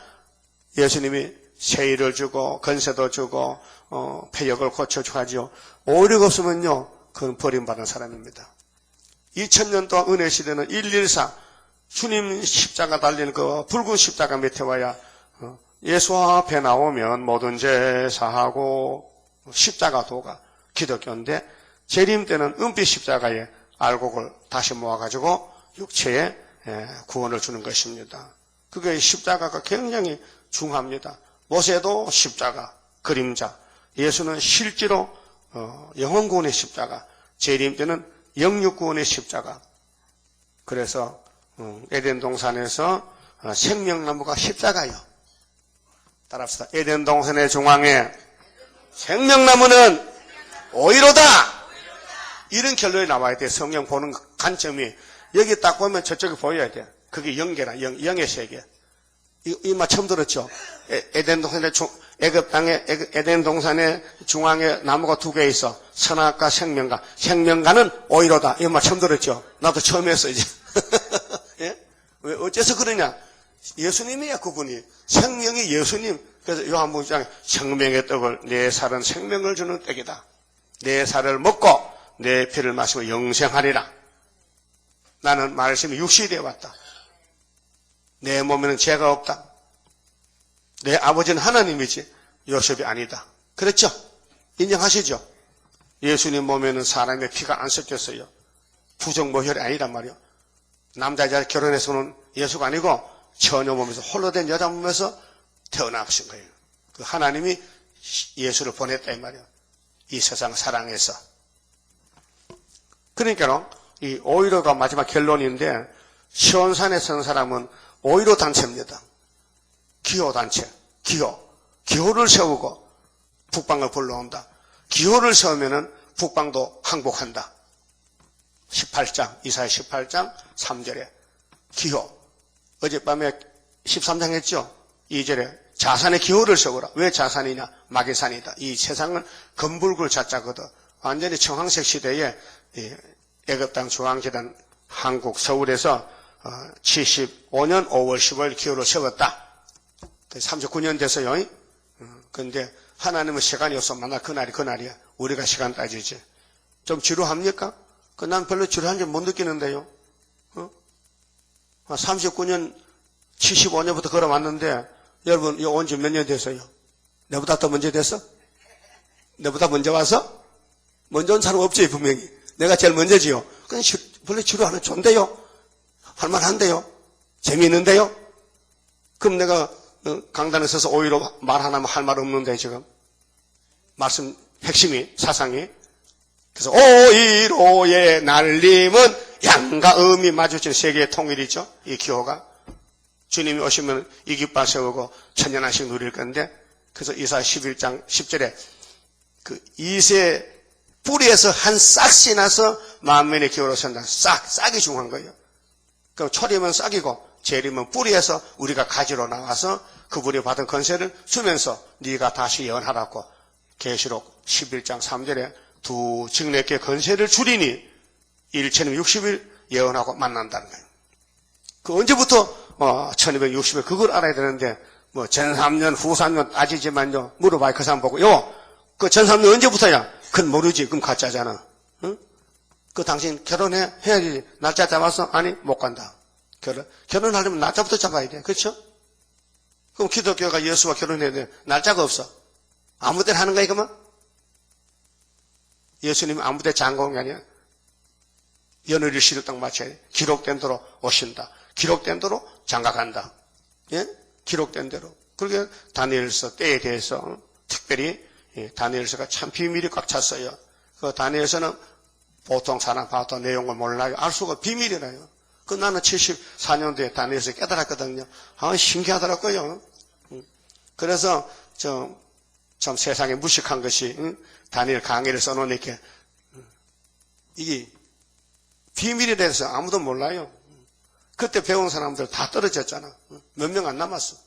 A: 예수님이 세일을 주고 건세도 주고 폐역을 고쳐주고 하죠. 오이로가 없으면요 그건 버림받은 사람입니다. 2000년 동안 은혜 시대는 114 주님 십자가 달리는 그 붉은 십자가 밑에 와야 예수 앞에 나오면 모든 죄 사하고 십자가 도가 기독교인데 재림 때는 은빛 십자가에 알곡을 다시 모아가지고 육체에 구원을 주는 것입니다. 그게 십자가가 굉장히 중요합니다. 모세도 십자가, 그림자. 예수는 실제로 영혼구원의 십자가, 재림 때는 영육구원의 십자가. 그래서 에덴 동산에서 생명나무가 십자가요. 따라합시다. 에덴 동산의 중앙에 생명나무는 오이로다. 이런 결론이 나와야 돼. 성경 보는 관점이 여기 딱 보면 저쪽에 보여야 돼. 그게 영계라, 영의 세계. 이 말 처음 들었죠? 에덴 동산의 애굽 땅에 에덴 동산의 중앙에 나무가 두 개 있어. 선악과 생명과. 생명과는 오이로다. 이 말 처음 들었죠? 나도 처음 했어 이제. 예? 왜 어째서 그러냐? 예수님이야 그분이. 생명이 예수님. 그래서 요한복음 1장에 생명의 떡을 내 살은 생명을 주는 떡이다. 내 살을 먹고 내 피를 마시고 영생하리라. 나는 말씀이 육신이 되어왔다. 내 몸에는 죄가 없다. 내 아버지는 하나님이지 요셉이 아니다. 그랬죠? 인정하시죠? 예수님 몸에는 사람의 피가 안 섞였어요. 부정모혈이 아니란 말이요. 남자 여자 결혼해서는 예수가 아니고 처녀 몸에서 홀로 된 여자 몸에서 태어나신 거예요. 그 하나님이 예수를 보냈다 이 말이요. 이 세상 사랑해서. 그러니까 이 오이로가 마지막 결론인데 시온산에 선 사람은 오이로 단체입니다. 기호 단체. 기호를 세우고 북방을 불러온다. 기호를 세우면은 북방도 항복한다. 18장, 이사야 18장 3절에 기호. 어젯밤에 13장 했죠? 2절에 자산의 기호를 세우라. 왜 자산이냐? 마귀산이다. 이 세상은 검불굴 자자거든. 완전히 청황색 시대에 애굽 땅 중앙재단 한국 서울에서 75년 5월 10월 기호를 세웠다. 39년 됐어요. 그런데 하나님은 시간이 없어 만날 그날이야. 우리가 시간 따지지. 좀 지루합니까? 난 별로 지루한 줄 못 느끼는데요. 39년, 75년부터 걸어왔는데, 여러분, 이거 온 지 몇 년 됐어요? 내보다 더 먼저 됐어? 내보다 먼저 와서? 먼저 온 사람 없지, 분명히. 내가 제일 먼저지요. 그냥 별로 지루하는 좋은데요? 할만한데요? 재미있는데요? 그럼 내가 강단에 서서 오히려 말 하나만 할 말 없는데, 지금. 말씀 핵심이, 사상이. 그래서 오이로의 날림은 양과 음이 마주치는 세계의 통일이죠. 이 기호가. 주님이 오시면 이 깃발 세우고 천년한씩 누릴 건데, 그래서 이사 11장 10절에 그 이세 뿌리에서 한 싹이 나서 만민의 기호로 선다. 싹이 중요한 거예요. 그럼 초림은 싹이고 재림은 뿌리에서 우리가 가지로 나와서 그분이 받은 권세를 주면서 네가 다시 예언하라고 계시록 11장 3절에 두 직내께 권세를 주리니 일체는 60일 예언하고 만난다는 거예요. 그 언제부터 1260일 그걸 알아야 되는데 전 3년 후 3년 따지지만요. 물어봐요. 그 사람 보고 그 전 3년 언제부터야? 그건 모르지. 그럼 가짜잖아. 응? 그 당신 해야지. 날짜 잡았어? 아니 못 간다. 결혼하려면 날짜부터 잡아야 돼. 그렇죠? 그럼 기독교가 예수와 결혼해야 돼. 날짜가 없어. 아무 때나 하는 거야 이거만? 예수님은 아무 때 장가온 게 아니야. 연월일 시를 딱 맞춰야 돼. 기록된 대로 오신다. 기록된 대로 장가간다. 예? 기록된 대로. 그러게 다니엘서 때에 대해서 특별히 다니엘서가 참 비밀이 꽉 찼어요. 그 다니엘서는 보통 사람 봐도 내용을 몰라요. 알 수가 비밀이라요. 그 나는 74년도에 다니엘서 깨달았거든요. 신기하더라고요. 그래서 참 세상에 무식한 것이 다니엘 강의를 써놓으니까 이게 비밀에 대해서 아무도 몰라요. 그때 배운 사람들 다 떨어졌잖아. 몇 명 안 남았어.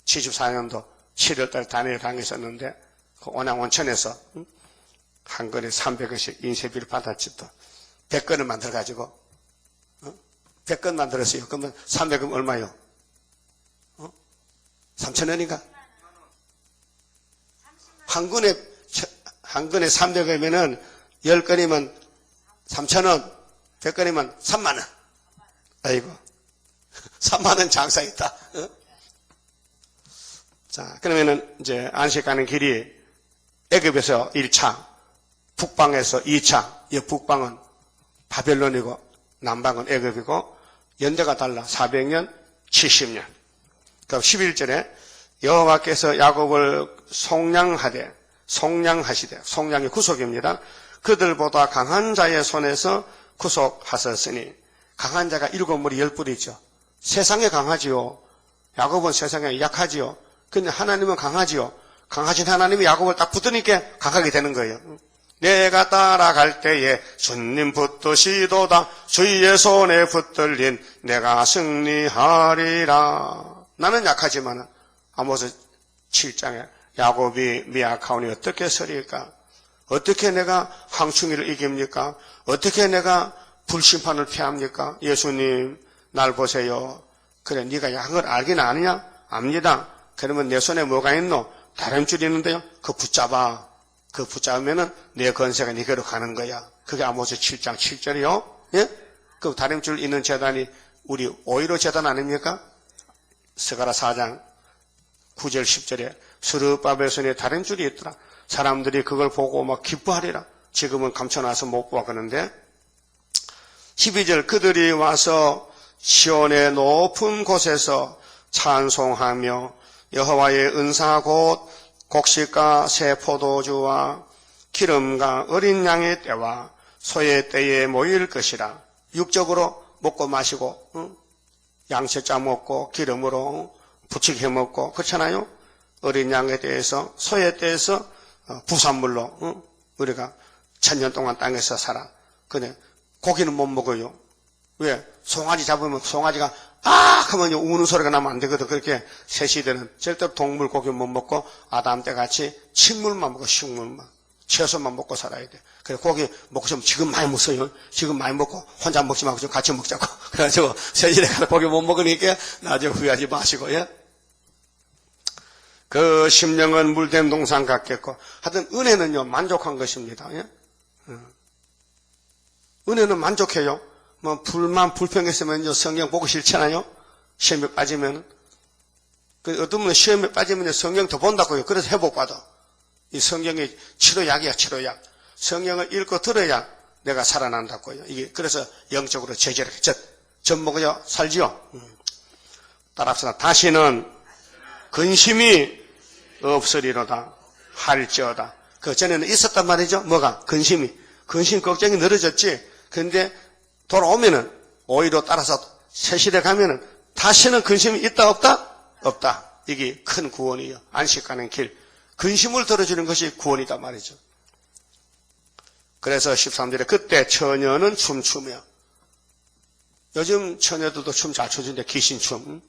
A: 74년도 7월달 다니엘 강의 썼는데 그 온양온천에서 한 건에 300원씩 인쇄비를 받았지 또 100건을 만들어가지고 100건 만들었어요. 그러면 300원 얼마요? 3,000원인가? 한 건에 300원이면은 10건이면 3,000원, 100건이면 3만원. 아이고, 3만원 장사했다. 자, 그러면은 이제 안식 가는 길이 애굽에서 1차, 북방에서 2차. 이 북방은 바벨론이고 남방은 애굽이고 연대가 달라. 400년, 70년. 그럼 11절에 여호와께서 야곱을 속량하시되 속량이 구속입니다. 그들보다 강한 자의 손에서 구속하셨으니 강한 자가 7머리 10뿔이죠. 세상에 강하지요. 야곱은 세상에 약하지요. 근데 하나님은 강하지요. 강하신 하나님이 야곱을 딱 붙으니까 강하게 되는 거예요. 내가 따라갈 때에 주님 붙드시도다 주의 손에 붙들린 내가 승리하리라. 나는 약하지만 아모스 7장에 야곱이 미약하오니 어떻게 서리까? 어떻게 내가 황충이를 이깁니까? 어떻게 내가 불심판을 피합니까? 예수님 날 보세요. 그래 네가 약한 걸 알긴 아느냐? 압니다. 그러면 내 손에 뭐가 있노? 다림줄이 있는데요. 그거 붙잡아. 그거 붙잡으면은 내 권세가 네게로 가는 거야. 그게 아모스 7장 7절이요. 예? 그 다림줄 있는 제단이 우리 5.15 제단 아닙니까? 스가랴 4장 9절 10절에 스룹바벨 손에 다림줄이 있더라. 사람들이 그걸 보고 막 기뻐하리라. 지금은 감춰놔서 못 보아 그러는데 12절 그들이 와서 시온의 높은 곳에서 찬송하며 여호와의 은사 곧 곡식과 새 포도주와 기름과 어린 양의 때와 소의 때에 모일 것이라. 육적으로 먹고 마시고 양채 먹고 기름으로 부치게 먹고 그렇잖아요. 어린 양에 대해서 소의 때에서 부산물로 우리가 1000년 동안 땅에서 살아. 근데 고기는 못 먹어요. 왜? 송아지 잡으면 송아지가 하면 우는 소리가 나면 안 되거든. 그렇게 새 시대는 절대로 동물 고기 못 먹고 아담 때 같이 식물만 먹고 식물만 채소만 먹고 살아야 돼. 그래 고기 먹고 싶으면 지금 많이 먹어요. 지금 많이 먹고 혼자 먹지 말고 좀 같이 먹자고. 그래가지고 새 시대 가서 고기 못 먹으니까 나중에 후회하지 마시고 예. 그 심령은 물된 동산 같겠고, 하여튼 은혜는요 만족한 것입니다. 예? 은혜는 만족해요. 뭐 불만 불평했으면 성경 보고 싫잖아요. 시험에 빠지면. 어떤 분은 시험에 빠지면 성경 더 본다고요. 그래서 회복받아. 이 성경이 치료약이야, 치료약. 성경을 읽고 들어야 내가 살아난다고요. 이게 그래서 영적으로 제재를 젖 먹어야 살지요. 따라합시다. 다시는 근심이 없으리로다 할지어다. 그 전에는 있었단 말이죠. 뭐가? 근심 걱정이 늘어졌지. 그런데 돌아오면은 오히려 따라서 새 시대 가면은 다시는 근심이 있다 없다? 없다. 이게 큰 구원이에요. 안식하는 길. 근심을 덜어주는 것이 구원이다 말이죠. 그래서 13절에 그때 처녀는 춤추며, 요즘 처녀들도 춤 잘 춰주는데 귀신춤.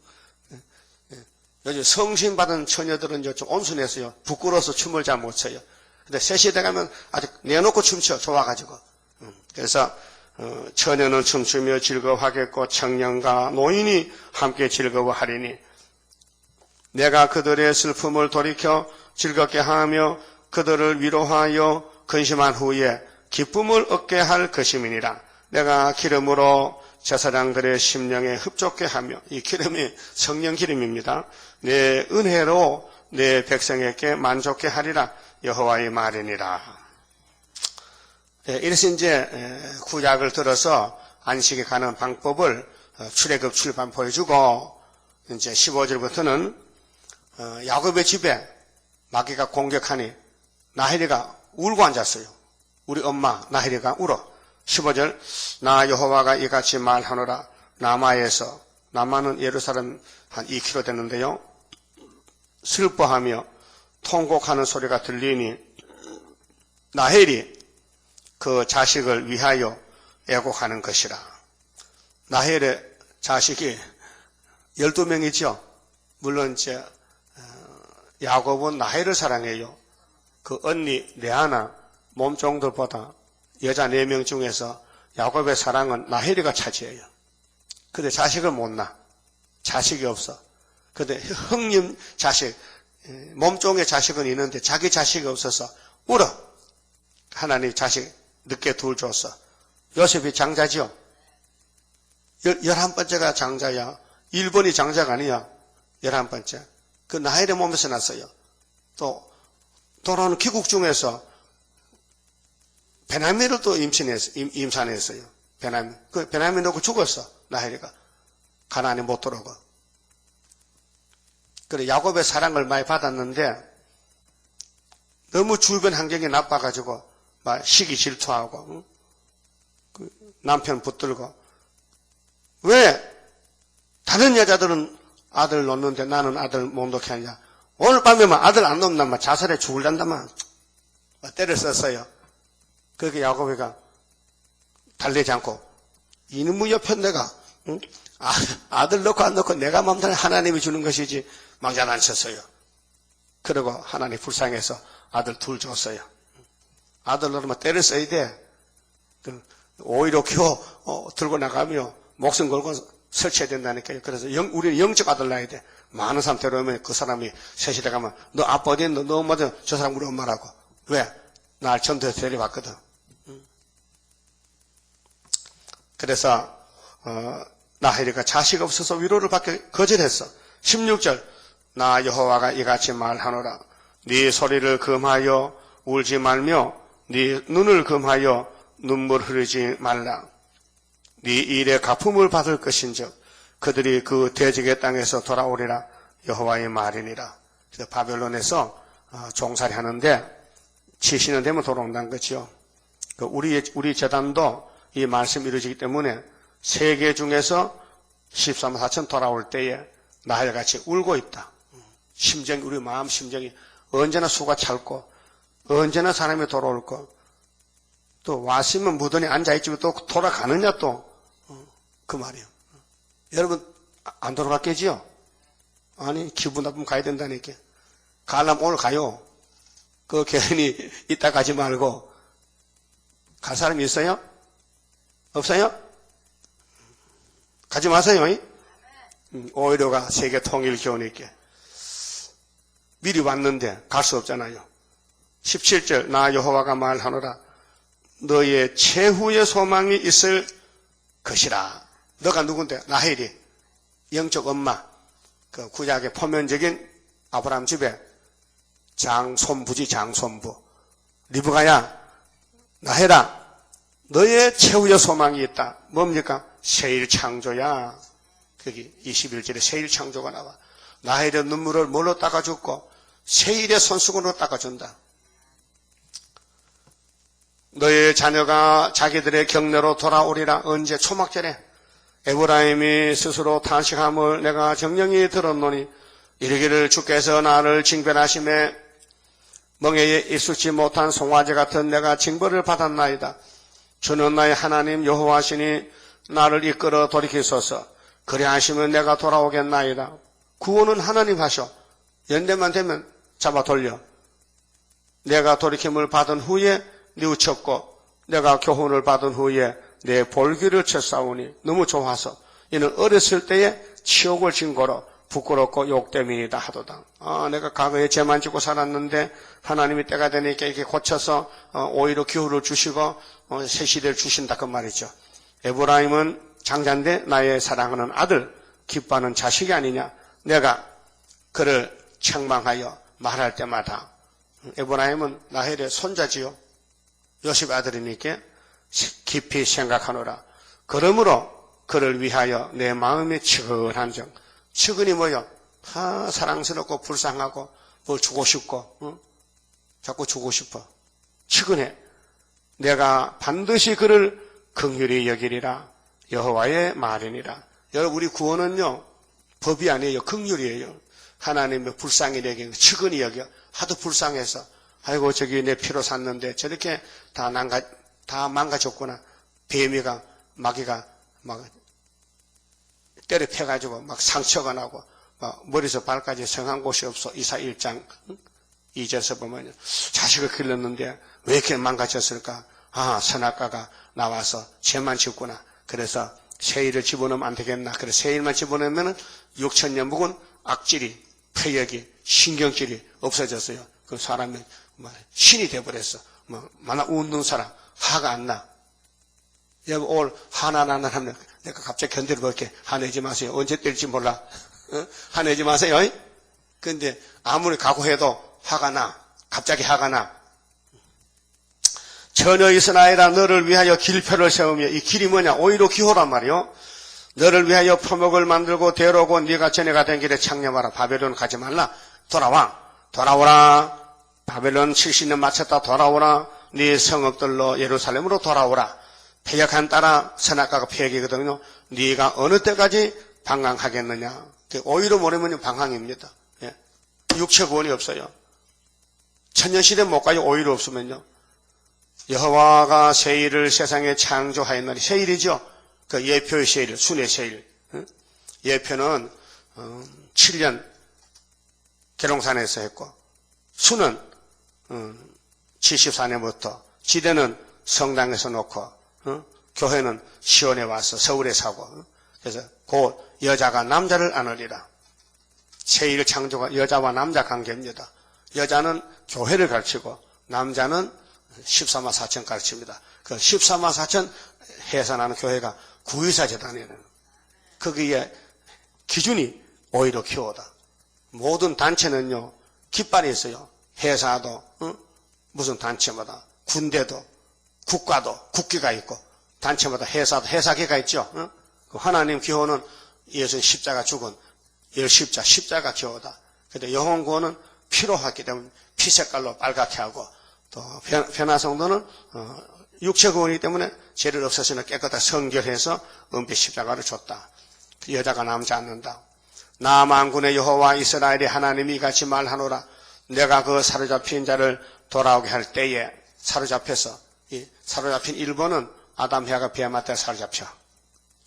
A: 요즘 성신 받은 처녀들은 좀 온순해서요. 부끄러워서 춤을 잘 못 춰요. 근데 새 시대 가면 아주 내놓고 춤춰. 좋아가지고. 그래서 처녀는 춤추며 즐거워하겠고 청년과 노인이 함께 즐거워하리니 내가 그들의 슬픔을 돌이켜 즐겁게 하며 그들을 위로하여 근심한 후에 기쁨을 얻게 할 것임이니라. 내가 기름으로 제사장들의 심령에 흡족게 하며, 이 기름이 성령 기름입니다. 내 은혜로 내 백성에게 만족해 하리라. 여호와의 말이니라. 이래서 이제 구약을 들어서 안식에 가는 방법을 출애굽 출판 보여주고, 이제 15절부터는 야곱의 집에 마귀가 공격하니 라헬이가 울고 앉았어요. 우리 엄마 라헬이가 울어. 15절 나 여호와가 이같이 말하노라. 남아에서, 남아는 예루살렘 한 2km 되는데요. 슬퍼하며 통곡하는 소리가 들리니 라헬이 그 자식을 위하여 애곡하는 것이라. 라헬의 자식이 12명이죠. 물론 이제 야곱은 라헬을 사랑해요. 그 언니 레아나 몸종들보다 여자 4명 중에서 야곱의 사랑은 라헬이가 차지해요. 근데 자식을 못 낳아. 자식이 없어. 근데 형님 자식, 몸종의 자식은 있는데 자기 자식이 없어서 울어. 하나님 자식 늦게 둘 줬어. 요셉이 장자지요. 11번째가 장자야. 1번이 장자가 아니야. 11번째. 그 라헬의 몸에서 났어요. 또 돌아오는 귀국 중에서 베냐민을 또 임산했어요. 베냐민. 그 베냐민 놓고 죽었어. 라헬이가. 가나안에 못 들어오고. 그래 야곱의 사랑을 많이 받았는데 너무 주변 환경이 나빠가지고 막 시기 질투하고, 응? 그 남편 붙들고. 왜 다른 여자들은 아들 놓는데 나는 아들 못 놓게 하냐. 오늘 밤에만 아들 안 놓는단 말 자살해 죽을란다만 때를 썼어요. 그렇게 야곱이가 달래지 않고 이놈의 옆에 내가, 응? 아들 넣고 안 넣고 내가 맘대로 하나님이 주는 것이지 망자단쳤어요. 그리고 하나님 불쌍해서 아들 둘 줬어요. 아들 넣으면 때를 써야 돼. 오히려 키워 들고 나가며 목숨 걸고 설치해야 된다니까요. 그래서 우리는 영적 아들 낳아야 돼. 많은 사람 데려오면 그 사람이 새 시대 가면 너 아빠 어디 있는 너 엄마 저 사람 우리 엄마라고. 왜? 날 전도해서 데려왔거든. 그래서 라헬이가 자식 없어서 위로를 받게 거절했어. 16절 나 여호와가 이같이 말하노라. 네 소리를 금하여 울지 말며 네 눈을 금하여 눈물 흐르지 말라. 네 일의 갚음을 받을 것인즉 그들이 그 대적의 땅에서 돌아오리라. 여호와의 말이니라. 그래서 바벨론에서 종살이 하는데 70년 되면 돌아온다는 거죠. 우리 재단도 이 말씀이 이루어지기 때문에 세계 중에서 13만 4천 돌아올 때에 라헬같이 울고 있다. 심정이, 우리 마음 심정이 언제나 수가 찰고 언제나 사람이 돌아올 거. 또 왔으면 무던히 앉아있지 또 돌아가느냐 또. 그 말이에요. 여러분 안 돌아갔겠지요? 아니 기분 나쁘면 가야 된다니까. 가려면 오늘 가요. 그 괜히 이따 가지 말고. 갈 사람이 있어요? 없어요? 가지 마세요. 오히려가 세계 통일 교훈 있게. 미리 왔는데 갈 수 없잖아요. 17절 나 여호와가 말하노라 너의 최후의 소망이 있을 것이라. 너가 누군데? 라헬이 영적 엄마, 그 구약의 포면적인 아브라함 집에 장손부지 장손부. 리브가야 라헬아 너의 최후의 소망이 있다. 뭡니까? 새일 창조야. 거기 21절에 새일 창조가 나와. 라헬의 눈물을 뭘로 닦아줬고 새일의 손수건으로 닦아준다. 너의 자녀가 자기들의 경내로 돌아오리라. 언제? 초막절에 에브라임이 스스로 탄식함을 내가 정령이 들었노니 이르기를 주께서 나를 징벌하심에 멍에에 익숙지 못한 송아지 같은 내가 징벌을 받았나이다. 주는 나의 하나님 여호와시니 나를 이끌어 돌이키소서. 그리하시면 내가 돌아오겠나이다. 구원은 하나님 하셔. 연대만 되면 잡아 돌려. 내가 돌이킴을 받은 후에 뉘우쳤고 내가 교훈을 받은 후에 내 볼기를 쳤사오니 너무 좋아서 이는 어렸을 때에 치욕을 진 거로 부끄럽고 욕됨이니이다 하도다. 내가 과거에 죄만 짓고 살았는데 하나님이 때가 되니까 이렇게 고쳐서 오히려 기후를 주시고 새 시대를 주신다 그 말이죠. 에브라임은 장자인데 나의 사랑하는 아들 기뻐하는 자식이 아니냐. 내가 그를 책망하여 말할 때마다 에브라임은 라헬의 손자지요. 요셉의 아들이니까 깊이 생각하노라. 그러므로 그를 위하여 내 마음이 측은한 정. 측은이 뭐요? 사랑스럽고 불쌍하고 뭘 주고 싶고 자꾸 주고 싶어. 측은해. 내가 반드시 그를 긍휼히 여기리라. 여호와의 말이니라. 여러분 우리 구원은요 법이 아니에요. 긍휼이에요. 하나님의 불쌍히 여기는 측은히 여겨. 하도 불쌍해서 아이고 저기 내 피로 샀는데 저렇게 다 망가졌구나. 뱀이가 마귀가 막 때려 패가지고 막 상처가 나고 막 머리에서 발까지 성한 곳이 없어. 이사 1장 2절에서 보면 자식을 길렀는데 왜 이렇게 망가졌을까. 선악과가 나와서 죄만 짓구나. 그래서 세일을 집어넣으면 안 되겠나. 그래서 세일만 집어넣으면 6천년 묵은 악질이 폐역이 신경질이 없어졌어요. 그 사람이 신이 돼버렸어. 만약 웃는 사람 화가 안 나. 여러분 올 화나나나 하면 내가 갑자기 견디를 볼게. 화내지 마세요. 언제 때릴지 몰라. 화내지 마세요. 근데 아무리 각오해도 화가 나. 갑자기 화가 나. 전혀 이스라엘아 너를 위하여 길표를 세우며 이 길이 뭐냐. 오히려 기호란 말이요. 너를 위하여 표목을 만들고 데려오고 네가 전에 가던 길에 창념하라. 바벨론 가지 말라. 돌아오라. 바벨론 70년 마쳤다. 돌아오라. 네 성읍들로 예루살렘으로 돌아오라. 폐역한 따라 선악과가 폐역이거든요. 네가 어느 때까지 방황하겠느냐. 오히려 모르면 방황입니다. 육체 구원이 없어요. 천년시대 못 가요. 오히려 없으면요. 여호와가 세일을 세상에 창조하였나니. 세일이죠. 그 예표의 세일, 순의 세일. 예표는 7년 계룡산에서 했고 수는 74년부터 지대는 성당에서 놓고 교회는 시온에 와서 서울에 사고. 그래서 곧 여자가 남자를 안으리라. 세일 창조가 여자와 남자 관계입니다. 여자는 교회를 가르치고 남자는 14만 4천 가르칩니다. 그 14만 4천 해산하는 교회가 구의사 재단이에요. 거기에 기준이 오히려 기호다. 모든 단체는요 깃발이 있어요. 회사도 무슨 단체마다 군대도 국가도 국기가 있고 단체마다 회사도 회사기가 있죠. 그 하나님 기호는 예수님 십자가 죽은 십자가 기호다. 근데 영혼 구원은 피로 했기 때문에 피 색깔로 빨갛게 하고 또 변화성도는 육체 구원이기 때문에 죄를 없애시는 깨끗하게 성결해서 은빛 십자가를 줬다. 여자가 남지 않는다. 나 만군의 여호와 이스라엘의 하나님이 이같이 말하노라. 내가 그 사로잡힌 자를 돌아오게 할 때에 사로잡혀서 이 사로잡힌 일본은 아담 해가 베아마트에 사로잡혀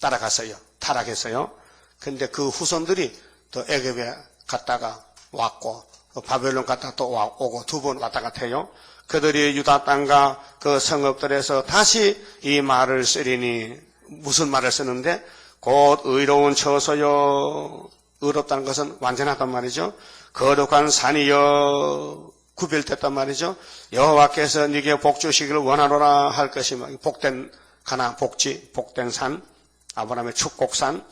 A: 따라갔어요. 타락했어요. 근데 그 후손들이 또 애굽에 갔다가 왔고 바벨론 갔다가 또 오고 두 번 왔다 갔다 해요. 그들이 유다 땅과 그 성읍들에서 다시 이 말을 쓰리니 무슨 말을 쓰는데 곧 의로운 처소요 의롭다는 것은 완전하단 말이죠. 거룩한 산이여 구별됐단 말이죠. 여호와께서 네게 복 주시기를 원하노라 할 것이며 복된 가나안 복지, 복된 산, 아브라함의 축복산,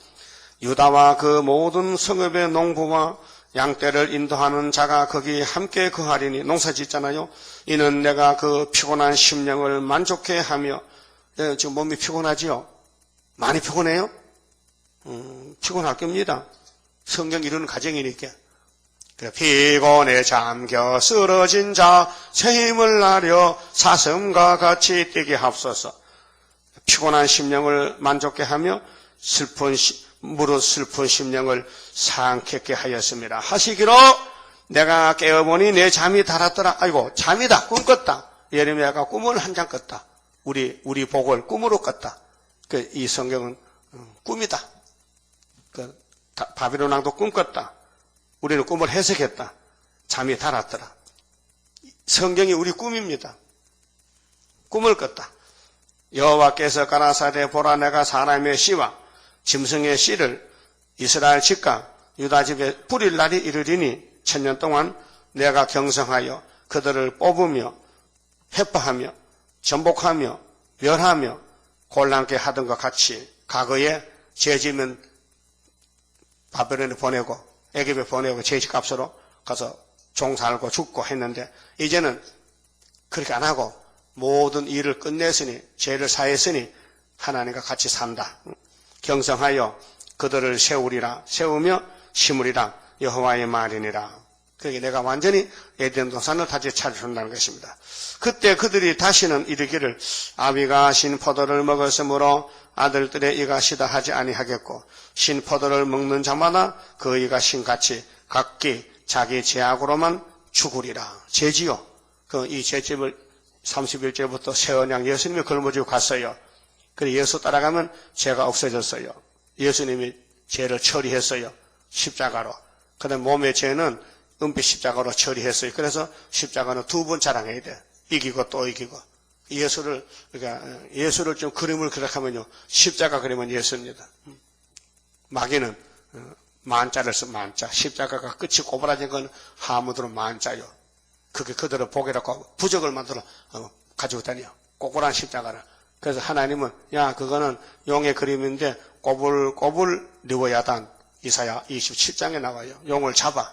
A: 유다와 그 모든 성읍의 농부와 양떼를 인도하는 자가 거기 함께 거하리니 농사 짓잖아요. 이는 내가 그 피곤한 심령을 만족해 하며 지금 몸이 피곤하지요? 많이 피곤해요? 피곤할 겁니다. 성경 이루는 가정이니까. 피곤에 잠겨 쓰러진 자 새 힘을 나려 사슴과 같이 뛰게 하옵소서. 피곤한 심령을 만족해 하며 무릇 슬픈 심령을 상쾌케 하였습니다. 하시기로 내가 깨어보니 내 잠이 달았더라. 아이고 잠이다. 꿈 꿨다. 예레미야가 꿈을 한 장 꿨다. 우리 복을 꿈으로 꿨다. 이 성경은 꿈이다. 바빌론 왕도 꿈 꿨다. 우리는 꿈을 해석했다. 잠이 달았더라. 성경이 우리 꿈입니다. 꿈을 꿨다. 여호와께서 가라사대 보라 내가 사람의 씨와 짐승의 씨를 이스라엘 집과 유다 집에 뿌릴 날이 이르리니 1000년 동안 내가 경성하여 그들을 뽑으며 회파하며 전복하며 멸하며 곤란케 하던 것 같이 과거에 죄지면 바벨론에 보내고 애굽에 보내고 죄집값으로 가서 종 살고 죽고 했는데 이제는 그렇게 안 하고 모든 일을 끝냈으니 죄를 사했으니 하나님과 같이 산다. 경성하여 그들을 세우며 심으리라 여호와의 말이니라. 그러게 내가 완전히 에덴 동산을 다시 차려준다는 것입니다. 그때 그들이 다시는 이르기를 아비가 신 포도를 먹었으므로 아들들의 이가 시다 하지 아니하겠고 신 포도를 먹는 자마다 그 이가 신같이 각기 자기 죄악으로만 죽으리라. 죄지요. 이 죄집을 31절부터 새 언약 예수님이 걸머지고 갔어요. 그래 예수 따라가면 죄가 없어졌어요. 예수님이 죄를 처리했어요. 십자가로. 그다음 몸의 죄는 은빛 십자가로 처리했어요. 그래서 십자가는 2번 자랑해야 돼. 이기고 또 이기고. 예수를 좀 그림을 그려하면요. 십자가 그리면 예수입니다. 마귀는 만자를 써 만자. 십자가가 끝이 꼬부라진 건 하무드로 만자요. 그게 그들은 복이라고 부적을 만들어 가지고 다녀요. 꼬부란 십자가를. 그래서 하나님은 야 그거는 용의 그림인데 꼬불꼬불 리워야단 이사야 27장에 나와요. 용을 잡아.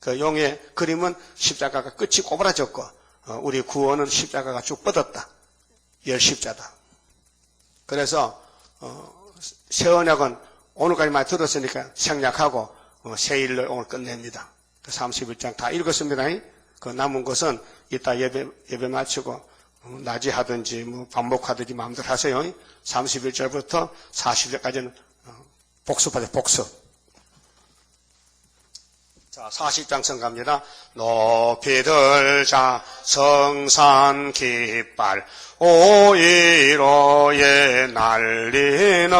A: 그 용의 그림은 십자가가 끝이 꼬부라졌고 우리 구원은 십자가가 쭉 뻗었다. 열십자다. 그래서 새 언약은 오늘까지 많이 들었으니까 생략하고 새 일로 오늘 끝냅니다. 31장 다 읽었습니다. 그 남은 것은 이따 예배 마치고 낮에 하든지 반복하든지 마음대로 하세요. 31절부터 40절까지는 복습하세요. 복습. 자, 40장 성갑니다. 높이 들자 성산 깃발 오이로에 날리는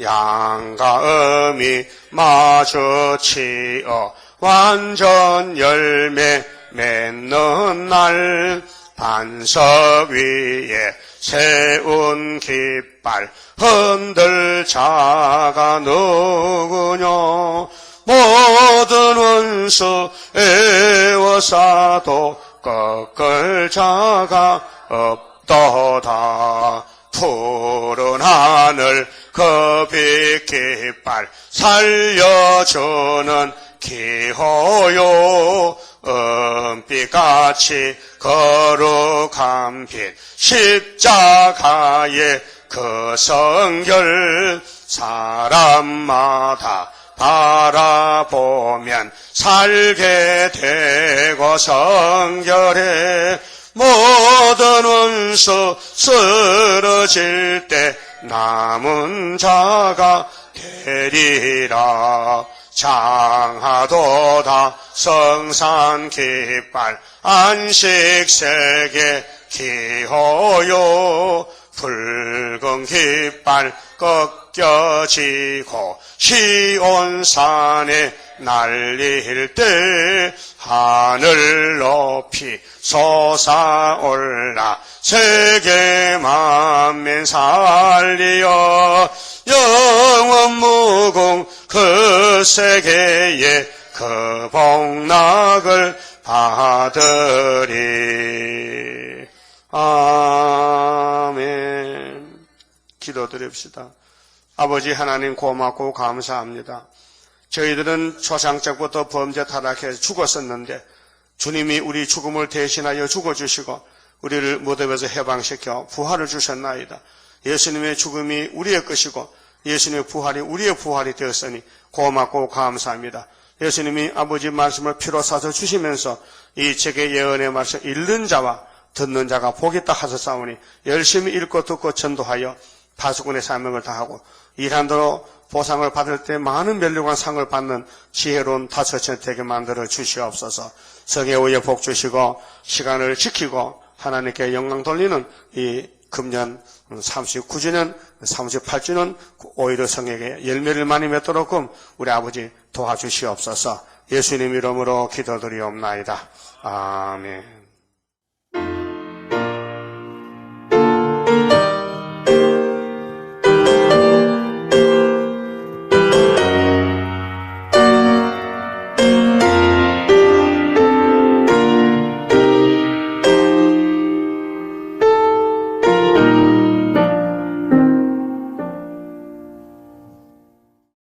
A: 양과 음이 마주치어 완전 열매 맺는 날 반석 위에 세운 깃발 흔들 자가 누구뇨 모든 원수 애워싸도 꺾을 자가 없도다. 푸른 하늘 그 빛 깃발 살려주는 기호요 은빛같이 거룩한 빛 십자가의 그 성결 사람마다 바라보면 살게 되고 성결해 모든 원수 쓰러질 때 남은 자가 되리라. 장하도다 성산 깃발 안식세계 기호요 붉은 깃발 꺾여지고 시온산에 날릴 때 하늘 높이 솟아올라 세계 만민 살리어 영원 무궁 그 세계에 그 복락을 받으리. 아멘. 기도드립시다. 아버지 하나님 고맙고 감사합니다. 저희들은 초상적부터 범죄 타락해 죽었었는데 주님이 우리 죽음을 대신하여 죽어주시고 우리를 무덤에서 해방시켜 부활을 주셨나이다. 예수님의 죽음이 우리의 것이고 예수님의 부활이 우리의 부활이 되었으니 고맙고 감사합니다. 예수님이 아버지 말씀을 피로 사서 주시면서 이 책의 예언의 말씀 읽는 자와 듣는 자가 복이 있다 하셨사오니 열심히 읽고 듣고 전도하여 파수꾼의 사명을 다하고 일한대로 보상을 받을 때 많은 멸류관 상을 받는 지혜로운 다처천 되게 만들어 주시옵소서. 성의 오에 복 주시고 시간을 지키고 하나님께 영광 돌리는 이 금년 39주년, 38주년 오히려 성에게 열매를 많이 맺도록 우리 아버지 도와주시옵소서. 예수님 이름으로 기도드리옵나이다. 아멘.